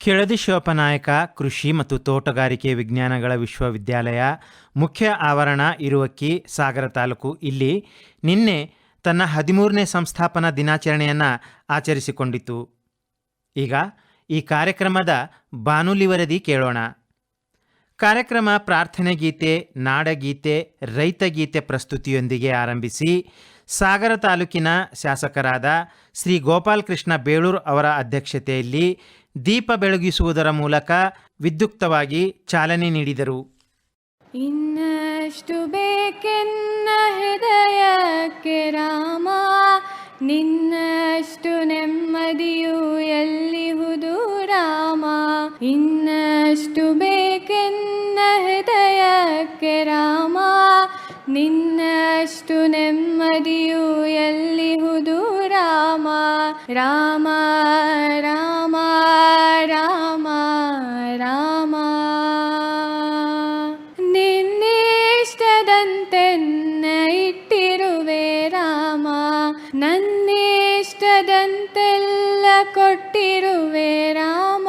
ಕೆಳದಿ ಶಿವಪ್ಪನಾಯಕ ಕೃಷಿ ಮತ್ತು ತೋಟಗಾರಿಕೆ ವಿಜ್ಞಾನಗಳ ವಿಶ್ವವಿದ್ಯಾಲಯ ಮುಖ್ಯ ಆವರಣ ಇರುವಕ್ಕಿ ಸಾಗರ ತಾಲೂಕು ಇಲ್ಲಿ ನಿನ್ನೆ ತನ್ನ 13ನೇ ಸಂಸ್ಥಾಪನಾ ದಿನಾಚರಣೆಯನ್ನು ಆಚರಿಸಿಕೊಂಡಿತು. ಈಗ ಈ ಕಾರ್ಯಕ್ರಮದ ಬಾನುಲಿ ವರದಿ ಕೇಳೋಣ. ಕಾರ್ಯಕ್ರಮ ಪ್ರಾರ್ಥನೆ ಗೀತೆ, ನಾಡಗೀತೆ, ರೈತಗೀತೆ ಪ್ರಸ್ತುತಿಯೊಂದಿಗೆ ಆರಂಭಿಸಿ ಸಾಗರ ತಾಲೂಕಿನ ಶಾಸಕರಾದ ಶ್ರೀ ಗೋಪಾಲಕೃಷ್ಣ ಬೇಳೂರು ಅವರ ಅಧ್ಯಕ್ಷತೆಯಲ್ಲಿ ದೀಪ ಬೆಳಗಿಸುವುದರ ಮೂಲಕ ವಿದ್ಯುಕ್ತವಾಗಿ ಚಾಲನೆ ನೀಡಿದರು. ಇನ್ನಷ್ಟು ಬೇಕೆನ್ನ ಹೃದಯಕ್ಕೆ ರಾಮ, ನಿನ್ನಷ್ಟು ನೆಮ್ಮದಿಯು ಎಲ್ಲಿಹುದು ರಾಮ. ಇನ್ನಷ್ಟು ಬೇಕೆನ್ನ ಹೃದಯಕ್ಕೆ ರಾಮ, ನಿನ್ನಷ್ಟು ನೆಮ್ಮದಿಯು ಎಲ್ಲಿಹುದು ರಾಮ. ರಾಮ ರಾಮ ರಾಮ ರಾಮ, ನಿನ್ನಿಷ್ಟದಂತೆನ್ನ ಇಟ್ಟಿರುವೆ ರಾಮ, ನನ್ನಿಷ್ಟದಂತೆಲ್ಲ ಕೊಟ್ಟಿರುವೆ ರಾಮ.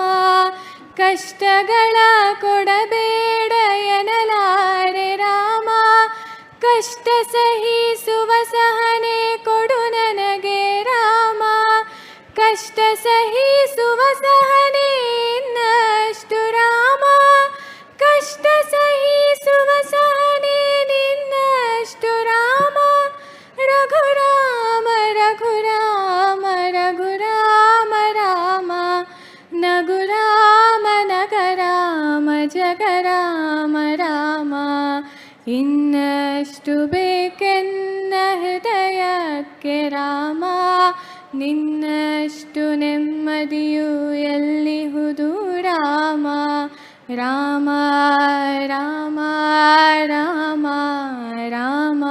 ಕಷ್ಟಗಳ ಕೊಡಬೇಡ ಎನ್ನಲಾರೆ ರಾಮ, ಕಷ್ಟ ಸಹಿಸುವ ಸಹನೆ ಕೊಡು ನನಗೆ ರಾಮ. ಕಷ್ಟ ಸಹಿಸುವ ಸಹನೆ ಇನ್ನಷ್ಟು ರಾಮ, ಕಷ್ಟ ಸಹಿಸುವ ಸಹನೆ ನಿನ್ನಷ್ಟು ರಾಮ. ರಘುರಾಮ ರಘುರಾಮ ರಘುರಾಮ ರಾಮ, ನಗುರಾಮ ನಗರಾಮ ಜಗರಾಮ ರಾಮ. ಇನ್ನಷ್ಟು ಬೇಕೆನ್ನ ಹೃದಯಕ್ಕೆ ರಾಮ, ನಿನ್ನಷ್ಟು ನೆಮ್ಮದಿಯು ಎಲ್ಲಿಹುದು ರಾಮ. ರಾಮ ರಾಮ ರಾಮ ರಾಮ.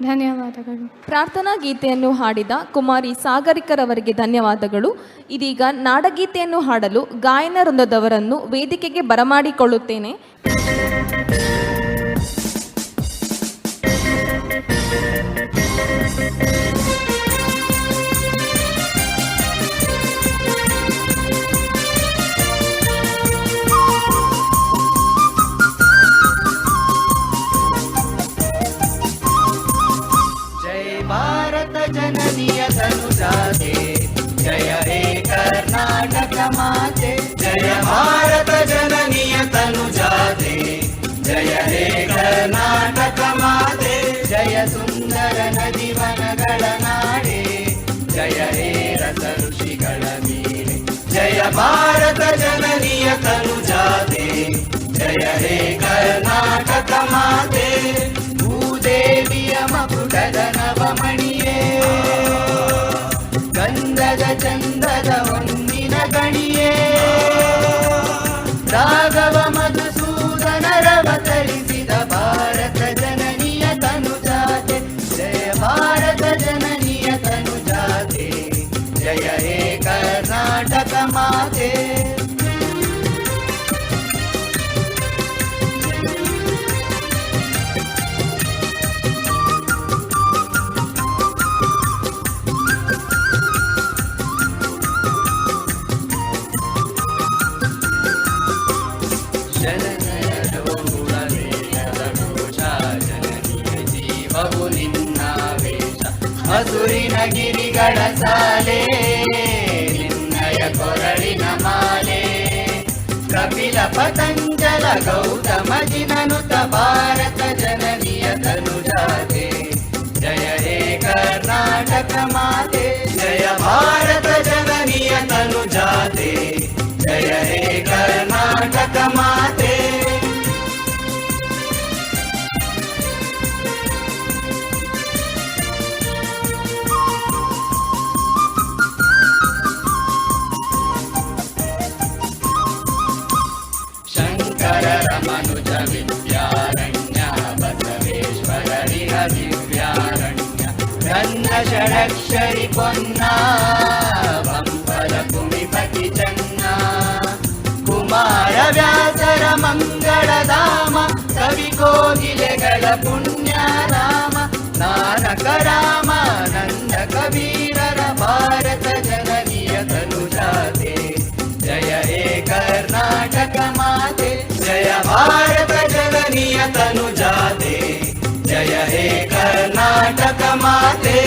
ಧನ್ಯವಾದಗಳು. ಪ್ರಾರ್ಥನಾ ಗೀತೆಯನ್ನು ಹಾಡಿದ ಕುಮಾರಿ ಸಾಗರಿಕರವರಿಗೆ ಧನ್ಯವಾದಗಳು. ಇದೀಗ ನಾಡಗೀತೆಯನ್ನು ಹಾಡಲು ಗಾಯನ ವೃಂದದವರನ್ನು ವೇದಿಕೆಗೆ ಬರಮಾಡಿಕೊಳ್ಳುತ್ತೇನೆ. ಜನನಿಯ ತನುಜಾತೆ, ಜಯ ಹೇ ಕರ್ನಾಟಕ ಮಾತೆ. ಜಯ ಭಾರತ ಜನನಿಯ ತನುಜಾತೆ, ಜಯ ಹೇ ಕರ್ನಾಟಕ ಮಾತೆ. ಜಯ ಸುಂದರ ನದಿ ವನಗಳ ನಾಡೆ, ಜಯ ಹೇ ರಸ ಋಷಿಗಳ ಮೀರೆ. ಜಯ ಭಾರತ ಜನನಿಯ ತನುಜಾತೆ, ಜಯ ಹೇ ಕರ್ನಾಟಕ ಮಾತೆ. ಭೂದೇವಿಯ ಮಕುಟದ ನವಮಣಿಯೇ, ಗಂಧದ ಚಂದದ ಹೊನ್ನಿನ ಗಣಿಯೇ. ರಾಘವ ಮಧುಸೂದನರವತರಿಸಿದ ಭಾರತ ಜನನಿಯ ತನುಜಾತೆ, ಜಯ ಭಾರತ ಜನನಿಯ ತನುಜಾತೆ. ಜಯ ಹೇ ಕರ್ನಾಟಕ ಮಾತೆ. ಹಸುರಿನ ಗಿರಿಗಳ ಸಾಲೆ, ನಿನ್ನಯ ಕೊರಳಿನ ಮಾಲೆ. ಕಪಿಲ ಪತಂಜಲ ಗೌತಮ ಜಿನನುತ ಭಾರತ ಜನನಿಯ ತನುಜಾತೆ, ಜಯ ಹೇ ಕರ್ನಾಟಕ ಮಾತೆ. ಜಯ ಭಾರತ ಜನನಿಯ ತನುಜಾತೆ, ಜಯ ಹೇ ಕರ್ನಾಟಕ ಮಾತೆ. ಮನುಜ ವಿದ್ಯಾರಣ್ಯ, ಬಸವೇಶ್ವರರಿಹ ದಿವ್ಯಾರಣ್ಯ. ನನ್ನ ಷಡಕ್ಷರಿ ಪೊನ್ನ, ಬಂಪಲ ಕುಮಿಪತಿ ಚನ್ನ. ಕುಮಾರ ವ್ಯಾಸರ ಮಂಗಳಧಾಮ, ಕವಿ ಕೋಗಿಲೆಗಳ ಪುಣ್ಯ ರಾಮ. ನಾನಕ ರಾಮ ನಂದ ಕಬೀರರ ಭಾರತ ಜನನಿಯ ತನುಜಾತೆ, ಜಯ ಜನನಿಯ ತನುಜಾತೆ ಜಯ ಹೇ ಕರ್ನಾಟಕ ಮಾತೆ.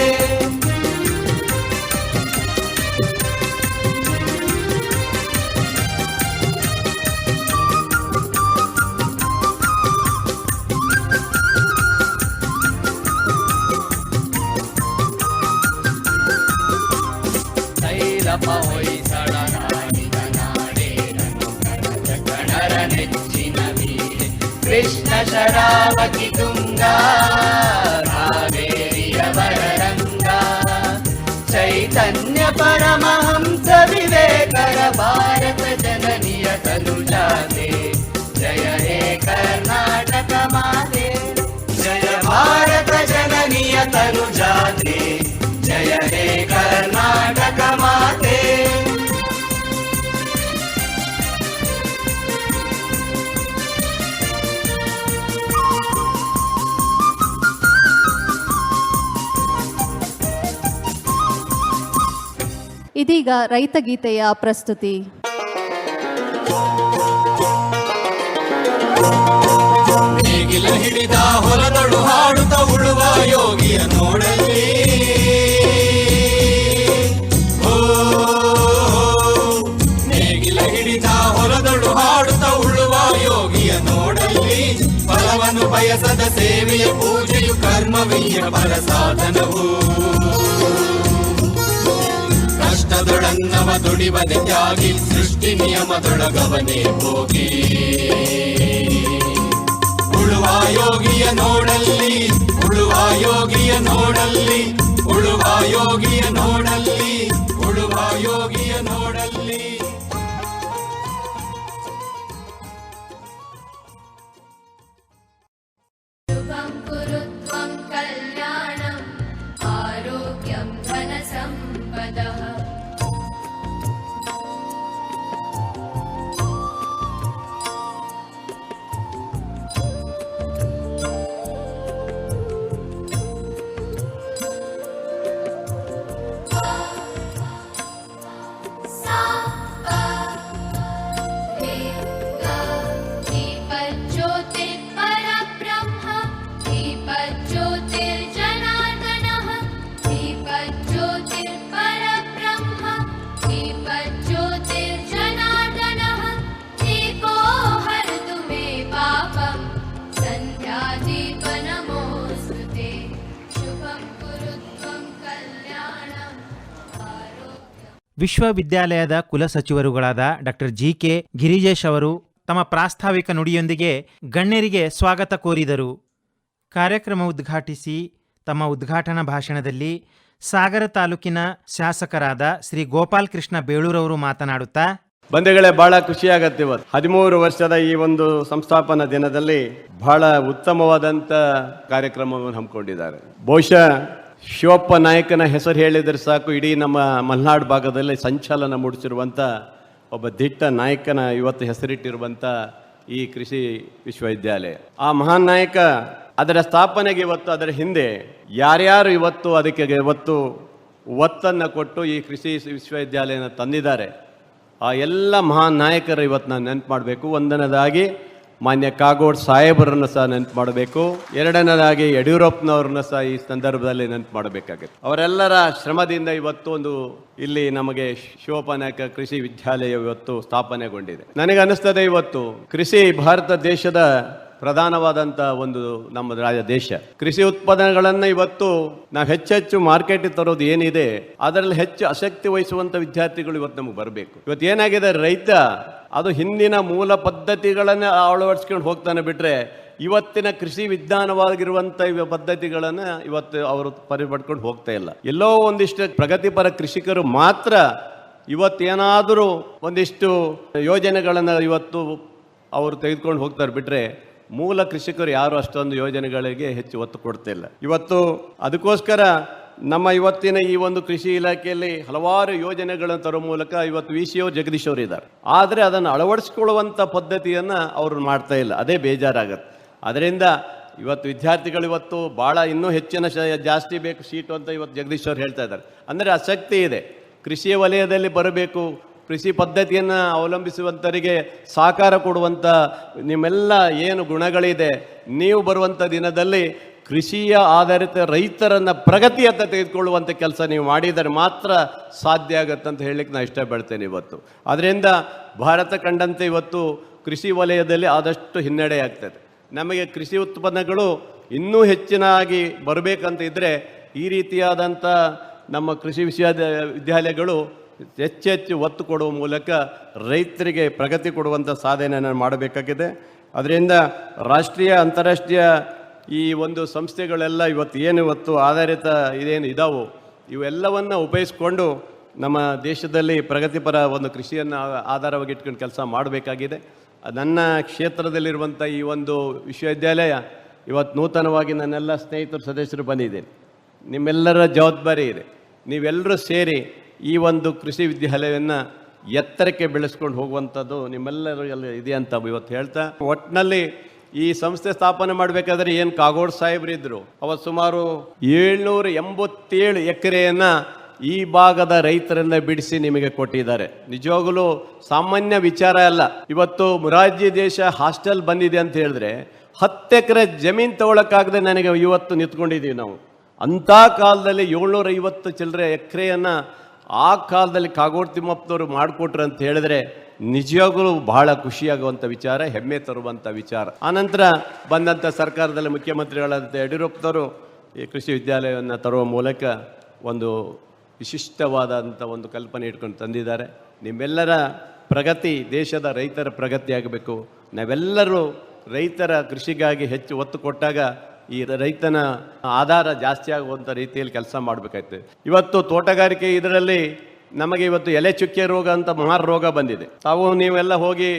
ತೈಲಪ ಹೊಯ್ಸಳ ನಾಡಿದ ನಾಡೇ ಕಣರ ನೆಚ್ಚಿನ ವೀರೆ ಕೃಷ್ಣ ಶರಾವತಿ ತುಂಗಾ ಕಾವೇರಿಯ ವರರಂಗ ಚೈತನ್ಯ ಪರಮಹಂಸ ವಿವೇಕರ ಭಾರತ ಜನನಿಯ ತನುಜಾತೆ ಜಯ ಹೇ ಕರ್ನಾಟಕ ಮಾತೆ. ಜಯ ಭಾರತ ಜನನಿಯ ತನುಜಾತೆ ಜಯ ಹೇ ಕರ್ನಾಟಕ ಮಾತೆ. ಇದೀಗ ರೈತಗೀತೆಯ ಪ್ರಸ್ತುತಿ. ನೇಗಿಲ ಹಿಡಿದ ಹೊಲದಳು ಹಾಡುತ್ತ ಉಳುವ ಯೋಗಿಯ ನೋಡಲಿ. ನೇಗಿಲ ಹಿಡಿದ ಹೊಲದಳು ಹಾಡುತ್ತ ಉಳುವ ಯೋಗಿಯ ನೋಡಲಿ. ಫಲವನ್ನು ಬಯಸದ ಸೇವೆಯ ಪೂಜೆಯು ಕರ್ಮವೀಯ ಪರ ಸಾಧನವು. ಕಷ್ಟದೊಡನ್ನವ ದುಡಿವನೆ ತ್ಯಾಗಿ ಸೃಷ್ಟಿ ನಿಯಮದೊಳಗವನೇ ಹೋಗಿ. ಉಳುವ ಯೋಗಿಯ ನೋಡಲ್ಲಿ ಉಳುವ ಯೋಗಿಯ ನೋಡಲ್ಲಿ ಉಳುವ ಯೋಗಿಯ ನೋಡಲ್ಲಿ ಉಳುವ ಯೋಗಿಯ ನೋಡಲ್ಲಿ. ಶುಭಂ ಕುರುತ್ವಂ ಕಲ್ಯಾಣಂ ಆರೋಗ್ಯಂ ಧನ ಸಂಪದಃ. ವಿಶ್ವವಿದ್ಯಾಲಯದ ಕುಲಸಚಿವರುಗಳಾದ ಡಾಕ್ಟರ್ ಜಿ.ಕೆ. ಗಿರಿಜೇಶ್ ಅವರು ತಮ್ಮ ಪ್ರಾಸ್ತಾವಿಕ ನುಡಿಯೊಂದಿಗೆ ಗಣ್ಯರಿಗೆ ಸ್ವಾಗತ ಕೋರಿದರು. ಕಾರ್ಯಕ್ರಮ ಉದ್ಘಾಟಿಸಿ ತಮ್ಮ ಉದ್ಘಾಟನಾ ಭಾಷಣದಲ್ಲಿ ಸಾಗರ ತಾಲೂಕಿನ ಶಾಸಕರಾದ ಶ್ರೀ ಗೋಪಾಲ್ ಕೃಷ್ಣ ಬೇಳೂರವರು ಮಾತನಾಡುತ್ತಾ, ಬಂಧುಗಳೇ, ಬಹಳ ಖುಷಿಯಾಗತ್ತೆ. ಇವತ್ತು 13 ವರ್ಷದ ಈ ಒಂದು ಸಂಸ್ಥಾಪನಾ ದಿನದಲ್ಲಿ ಬಹಳ ಉತ್ತಮವಾದಂಥ ಕಾರ್ಯಕ್ರಮವನ್ನು ಹಮ್ಮಿಕೊಂಡಿದ್ದಾರೆ. ಬಹುಶಃ ಶಿವಪ್ಪ ನಾಯಕನ ಹೆಸರು ಹೇಳಿದರೆ ಸಾಕು, ಇಡೀ ನಮ್ಮ ಮಲೆನಾಡು ಭಾಗದಲ್ಲಿ ಸಂಚಲನ ಮೂಡಿಸಿರುವಂಥ ಒಬ್ಬ ದಿಟ್ಟ ನಾಯಕನ ಇವತ್ತು ಹೆಸರಿಟ್ಟಿರುವಂಥ ಈ ಕೃಷಿ ವಿಶ್ವವಿದ್ಯಾಲಯ. ಆ ಮಹಾನ್ ನಾಯಕ ಅದರ ಸ್ಥಾಪನೆಗೆ ಇವತ್ತು ಅದರ ಹಿಂದೆ ಯಾರ್ಯಾರು ಇವತ್ತು ಅದಕ್ಕೆ ಇವತ್ತು ಒತ್ತನ್ನು ಕೊಟ್ಟು ಈ ಕೃಷಿ ವಿಶ್ವವಿದ್ಯಾಲಯನ ತಂದಿದ್ದಾರೆ, ಆ ಎಲ್ಲ ಮಹಾನ್ ನಾಯಕರು ಇವತ್ತು ನಾನು ನೆನಪು ಮಾಡಬೇಕು. ಒಂದನೇದಾಗಿ ಮಾನ್ಯ ಕಾಗೋಡು ಸಾಹೇಬರನ್ನು ಸಹ ನೆನಪು ಮಾಡಬೇಕು. ಎರಡನೇದಾಗಿ ಯಡಿಯೂರಪ್ಪನವ್ರನ್ನ ಸಹ ಈ ಸಂದರ್ಭದಲ್ಲಿ ನೆನಪು ಮಾಡಬೇಕಾಗುತ್ತೆ. ಅವರೆಲ್ಲರ ಶ್ರಮದಿಂದ ಇವತ್ತು ಒಂದು ಇಲ್ಲಿ ನಮಗೆ ಶಿವಪ್ಪ ನಾಯಕ ಕೃಷಿ ವಿದ್ಯಾಲಯ ಇವತ್ತು ಸ್ಥಾಪನೆಗೊಂಡಿದೆ. ನನಗೆ ಅನಿಸ್ತದೆ ಇವತ್ತು ಕೃಷಿ ಭಾರತ ದೇಶದ ಪ್ರಧಾನವಾದಂಥ ಒಂದು ನಮ್ಮ ದೇಶ. ಕೃಷಿ ಉತ್ಪಾದನೆಗಳನ್ನು ಇವತ್ತು ನಾವು ಹೆಚ್ಚೆಚ್ಚು ಮಾರ್ಕೆಟಿಗೆ ತರೋದು ಏನಿದೆ ಅದರಲ್ಲಿ ಹೆಚ್ಚು ಆಸಕ್ತಿ ವಹಿಸುವಂಥ ವಿದ್ಯಾರ್ಥಿಗಳು ಇವತ್ತು ನಮಗೆ ಬರಬೇಕು. ಇವತ್ತು ಏನಾಗಿದೆ, ರೈತ ಅದು ಹಿಂದಿನ ಮೂಲ ಪದ್ಧತಿಗಳನ್ನು ಅಳವಡಿಸ್ಕೊಂಡು ಹೋಗ್ತಾನೆ ಬಿಟ್ಟರೆ ಇವತ್ತಿನ ಕೃಷಿ ವಿಜ್ಞಾನವಾಗಿರುವಂಥ ಪದ್ಧತಿಗಳನ್ನು ಇವತ್ತು ಅವರು ಪರಿಪಡ್ಕೊಂಡು ಹೋಗ್ತಾ ಇಲ್ಲ. ಎಲ್ಲೋ ಒಂದಿಷ್ಟು ಪ್ರಗತಿಪರ ಕೃಷಿಕರು ಮಾತ್ರ ಇವತ್ತೇನಾದರೂ ಒಂದಿಷ್ಟು ಯೋಜನೆಗಳನ್ನು ಇವತ್ತು ಅವರು ತೆಗೆದುಕೊಂಡು ಹೋಗ್ತಾರೆ ಬಿಟ್ಟರೆ ಮೂಲ ಕೃಷಿಕರು ಯಾರು ಅಷ್ಟೊಂದು ಯೋಜನೆಗಳಿಗೆ ಹೆಚ್ಚು ಒತ್ತು ಕೊಡ್ತಿಲ್ಲ. ಇವತ್ತು ಅದಕ್ಕೋಸ್ಕರ ನಮ್ಮ ಇವತ್ತಿನ ಈ ಒಂದು ಕೃಷಿ ಇಲಾಖೆಯಲ್ಲಿ ಹಲವಾರು ಯೋಜನೆಗಳನ್ನು ತರೋ ಮೂಲಕ ಇವತ್ತು VCO ಜಗದೀಶ್ ಅವರು ಇದ್ದಾರೆ. ಆದರೆ ಅದನ್ನು ಅಳವಡಿಸ್ಕೊಳ್ಳುವಂಥ ಪದ್ಧತಿಯನ್ನು ಅವರು ಮಾಡ್ತಾ ಇಲ್ಲ. ಅದೇ ಬೇಜಾರಾಗತ್ತೆ. ಅದರಿಂದ ಇವತ್ತು ವಿದ್ಯಾರ್ಥಿಗಳು ಇವತ್ತು ಭಾಳ ಇನ್ನೂ ಹೆಚ್ಚಿನ ಜಾಸ್ತಿ ಬೇಕು ಸೀಟು ಅಂತ ಇವತ್ತು ಜಗದೀಶ್ ಅವರು ಹೇಳ್ತಾ ಇದ್ದಾರೆ. ಅಂದರೆ ಆಸಕ್ತಿ ಇದೆ, ಕೃಷಿಯ ವಲಯದಲ್ಲಿ ಬರಬೇಕು, ಕೃಷಿ ಪದ್ಧತಿಯನ್ನು ಅವಲಂಬಿಸುವಂಥವರಿಗೆ ಸಹಕಾರ ಕೊಡುವಂಥ ನಿಮ್ಮೆಲ್ಲ ಏನು ಗುಣಗಳಿದೆ, ನೀವು ಬರುವಂಥ ದಿನದಲ್ಲಿ ಕೃಷಿಯ ಆಧಾರಿತ ರೈತರನ್ನ ಪ್ರಗತಿಯತ್ತ ತೆಗೆದುಕೊಳ್ಳುವಂಥ ಕೆಲಸ ನೀವು ಮಾಡಿದರೆ ಮಾತ್ರ ಸಾಧ್ಯ ಆಗುತ್ತೆ ಅಂತ ಹೇಳಲಿಕ್ಕೆ ನಾನು ಇಷ್ಟಪಡ್ತೇನೆ ಇವತ್ತು. ಅದರಿಂದ ಭಾರತ ಕಂಡಂತೆ ಇವತ್ತು ಕೃಷಿ ವಲಯದಲ್ಲಿ ಆದಷ್ಟು ಹಿನ್ನಡೆ ಆಗ್ತದೆ. ನಮಗೆ ಕೃಷಿ ಉತ್ಪನ್ನಗಳು ಇನ್ನೂ ಹೆಚ್ಚಿನಾಗಿ ಬರಬೇಕಂತ ಇದ್ದರೆ ಈ ರೀತಿಯಾದಂಥ ನಮ್ಮ ಕೃಷಿ ವಿದ್ಯಾಲಯಗಳು ಹೆಚ್ಚೆಚ್ಚು ಒತ್ತು ಕೊಡುವ ಮೂಲಕ ರೈತರಿಗೆ ಪ್ರಗತಿ ಕೊಡುವಂಥ ಸಾಧನೆಯನ್ನು ಮಾಡಬೇಕಾಗಿದೆ. ಅದರಿಂದ ರಾಷ್ಟ್ರೀಯ ಅಂತಾರಾಷ್ಟ್ರೀಯ ಈ ಒಂದು ಸಂಸ್ಥೆಗಳೆಲ್ಲ ಇವತ್ತು ಆಧಾರಿತ ಇದೇನು ಇದಾವೋ ಇವೆಲ್ಲವನ್ನು ಉಪಯೋಗಿಸ್ಕೊಂಡು ನಮ್ಮ ದೇಶದಲ್ಲಿ ಪ್ರಗತಿಪರ ಒಂದು ಕೃಷಿಯನ್ನು ಆಧಾರವಾಗಿ ಇಟ್ಕೊಂಡು ಕೆಲಸ ಮಾಡಬೇಕಾಗಿದೆ. ನನ್ನ ಕ್ಷೇತ್ರದಲ್ಲಿರುವಂಥ ಈ ಒಂದು ವಿಶ್ವವಿದ್ಯಾಲಯ ಇವತ್ತು ನೂತನವಾಗಿ ನನ್ನೆಲ್ಲ ಸ್ನೇಹಿತರು ಸದಸ್ಯರು ಬಂದಿದ್ದೇನೆ. ನಿಮ್ಮೆಲ್ಲರ ಜವಾಬ್ದಾರಿ ಇದೆ. ನೀವೆಲ್ಲರೂ ಸೇರಿ ಈ ಒಂದು ಕೃಷಿ ವಿದ್ಯಾಲಯವನ್ನು ಎತ್ತರಕ್ಕೆ ಬೆಳೆಸ್ಕೊಂಡು ಹೋಗುವಂಥದ್ದು ನಿಮ್ಮೆಲ್ಲರಿಗೆಲ್ಲ ಇದೆ ಅಂತ ಇವತ್ತು ಹೇಳ್ತಾ, ಒಟ್ಟಿನಲ್ಲಿ ಈ ಸಂಸ್ಥೆ ಸ್ಥಾಪನೆ ಮಾಡಬೇಕಾದ್ರೆ ಏನು ಕಾಗೋಡು ಸಾಹೇಬ್ರು ಇದ್ದರು, ಅವತ್ತು ಸುಮಾರು 787 ಎಕರೆಯನ್ನು ಈ ಭಾಗದ ರೈತರನ್ನ ಬಿಡಿಸಿ ನಿಮಗೆ ಕೊಟ್ಟಿದ್ದಾರೆ. ನಿಜವಾಗಲೂ ಸಾಮಾನ್ಯ ವಿಚಾರ ಅಲ್ಲ. ಇವತ್ತು ಮೊರಾರ್ಜಿ ದೇಶ ಹಾಸ್ಟೆಲ್ ಬಂದಿದೆ ಅಂತ ಹೇಳಿದ್ರೆ 10 ಎಕರೆ ಜಮೀನು ತಗೊಳಕ್ಕಾಗದೆ ನನಗೆ ಇವತ್ತು ನಿಂತ್ಕೊಂಡಿದ್ದೀವಿ ನಾವು. ಅಂಥ ಕಾಲದಲ್ಲಿ 750 ಚಿಲ್ಲರೆ ಎಕರೆಯನ್ನು ಆ ಕಾಲದಲ್ಲಿ ಕಾಗೋಡು ತಿಮ್ಮಪ್ಪನವರು ಮಾಡಿಕೊಟ್ರು ಅಂತ ಹೇಳಿದ್ರೆ ನಿಜವಾಗಲೂ ಬಹಳ ಖುಷಿಯಾಗುವಂಥ ವಿಚಾರ, ಹೆಮ್ಮೆ ತರುವಂಥ ವಿಚಾರ. ಆನಂತರ ಬಂದಂಥ ಸರ್ಕಾರದಲ್ಲಿ ಮುಖ್ಯಮಂತ್ರಿಗಳಾದಂಥ ಯಡಿಯೂರಪ್ಪನವರು ಈ ಕೃಷಿ ವಿದ್ಯಾಲಯವನ್ನು ತರುವ ಮೂಲಕ ಒಂದು ವಿಶಿಷ್ಟವಾದಂಥ ಒಂದು ಕಲ್ಪನೆ ಇಟ್ಕೊಂಡು ತಂದಿದ್ದಾರೆ. ನಿಮ್ಮೆಲ್ಲರ ಪ್ರಗತಿ, ದೇಶದ ರೈತರ ಪ್ರಗತಿ ಆಗಬೇಕು. ನಾವೆಲ್ಲರೂ ರೈತರ ಕೃಷಿಗಾಗಿ ಹೆಚ್ಚು ಒತ್ತು ಕೊಟ್ಟಾಗ ಈ ರೈತನ ಆಧಾರ ಜಾಸ್ತಿ ಆಗುವಂಥ ರೀತಿಯಲ್ಲಿ ಕೆಲಸ ಮಾಡಬೇಕಾಯ್ತದೆ. ಇವತ್ತು ತೋಟಗಾರಿಕೆ ಇದರಲ್ಲಿ ನಮಗೆ ಇವತ್ತು ಎಲೆ ಚುಕ್ಕೆ ರೋಗ ಅಂತ ಮಹಾರ್ ರೋಗ ಬಂದಿದೆ. ನೀವೆಲ್ಲ ಹೋಗಿ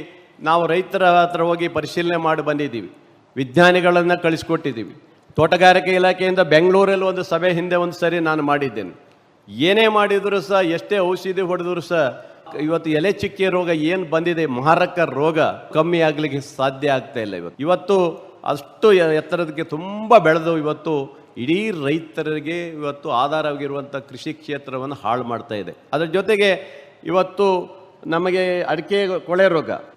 ನಾವು ರೈತರ ಹತ್ರ ಹೋಗಿ ಪರಿಶೀಲನೆ ಮಾಡಿ ಬಂದಿದ್ದೀವಿ, ವಿಜ್ಞಾನಿಗಳನ್ನು ಕಳಿಸ್ಕೊಟ್ಟಿದ್ದೀವಿ. ತೋಟಗಾರಿಕೆ ಇಲಾಖೆಯಿಂದ ಬೆಂಗಳೂರಲ್ಲಿ ಒಂದು ಸಭೆ ಹಿಂದೆ ಒಂದು ಸರಿ ನಾನು ಮಾಡಿದ್ದೇನೆ. ಏನೇ ಮಾಡಿದರೂ ಸಹ, ಎಷ್ಟೇ ಔಷಧಿ ಹೊಡೆದರೂ ಸಹ ಇವತ್ತು ಎಲೆ ಚುಕ್ಕೆ ರೋಗ ಏನು ಬಂದಿದೆ, ಮಾರಕ ರೋಗ ಕಮ್ಮಿ ಆಗಲಿಕ್ಕೆ ಸಾಧ್ಯ ಆಗ್ತಾ ಇಲ್ಲ. ಇವತ್ತು ಅಷ್ಟು ಎತ್ತರದಕ್ಕೆ ತುಂಬ ಬೆಳೆದು ಇವತ್ತು ಇಡೀ ರೈತರಿಗೆ ಇವತ್ತು ಆಧಾರವಾಗಿರುವಂಥ ಕೃಷಿ ಕ್ಷೇತ್ರವನ್ನು ಹಾಳು ಮಾಡ್ತಾ ಇದೆ. ಅದರ ಜೊತೆಗೆ ಇವತ್ತು ನಮಗೆ ಅಡಿಕೆ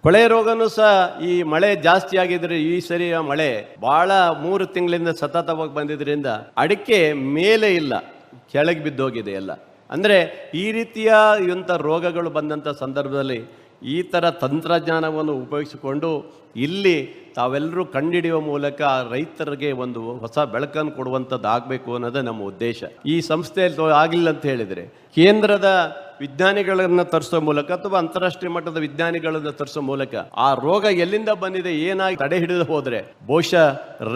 ಕೊಳೆ ರೋಗನೂ ಸಹ ಈ ಮಳೆ ಜಾಸ್ತಿ ಆಗಿದ್ರೆ, ಈ ಸರಿ ಮಳೆ ಭಾಳ 3 ತಿಂಗಳಿಂದ ಸತತವಾಗಿ ಬಂದಿದ್ದರಿಂದ ಅಡಿಕೆ ಮೇಲೆ ಇಲ್ಲ, ಕೆಳಗೆ ಬಿದ್ದೋಗಿದೆ ಎಲ್ಲ. ಅಂದರೆ ಈ ರೀತಿಯ ಇಂಥ ರೋಗಗಳು ಬಂದಂಥ ಸಂದರ್ಭದಲ್ಲಿ ಈ ಥರ ತಂತ್ರಜ್ಞಾನವನ್ನು ಉಪಯೋಗಿಸಿಕೊಂಡು ಇಲ್ಲಿ ತಾವೆಲ್ಲರೂ ಕಂಡುಹಿಡಿಯುವ ಮೂಲಕ ರೈತರಿಗೆ ಒಂದು ಹೊಸ ಬೆಳಕನ್ನು ಕೊಡುವಂಥದ್ದು ಆಗಬೇಕು ಅನ್ನೋದೇ ನಮ್ಮ ಉದ್ದೇಶ. ಈ ಸಂಸ್ಥೆಯಲ್ಲಿ ಆಗಲಿಲ್ಲ ಅಂತ ಹೇಳಿದರೆ ಕೇಂದ್ರದ ವಿಜ್ಞಾನಿಗಳನ್ನು ತರಿಸೋ ಮೂಲಕ ಅಥವಾ ಅಂತಾರಾಷ್ಟ್ರೀಯ ಮಟ್ಟದ ವಿಜ್ಞಾನಿಗಳನ್ನು ತರಿಸೋ ಮೂಲಕ ಆ ರೋಗ ಎಲ್ಲಿಂದ ಬಂದಿದೆ, ಏನಾಗಿ ತಡೆ ಹಿಡಿದು ಹೋದರೆ ಬಹುಶಃ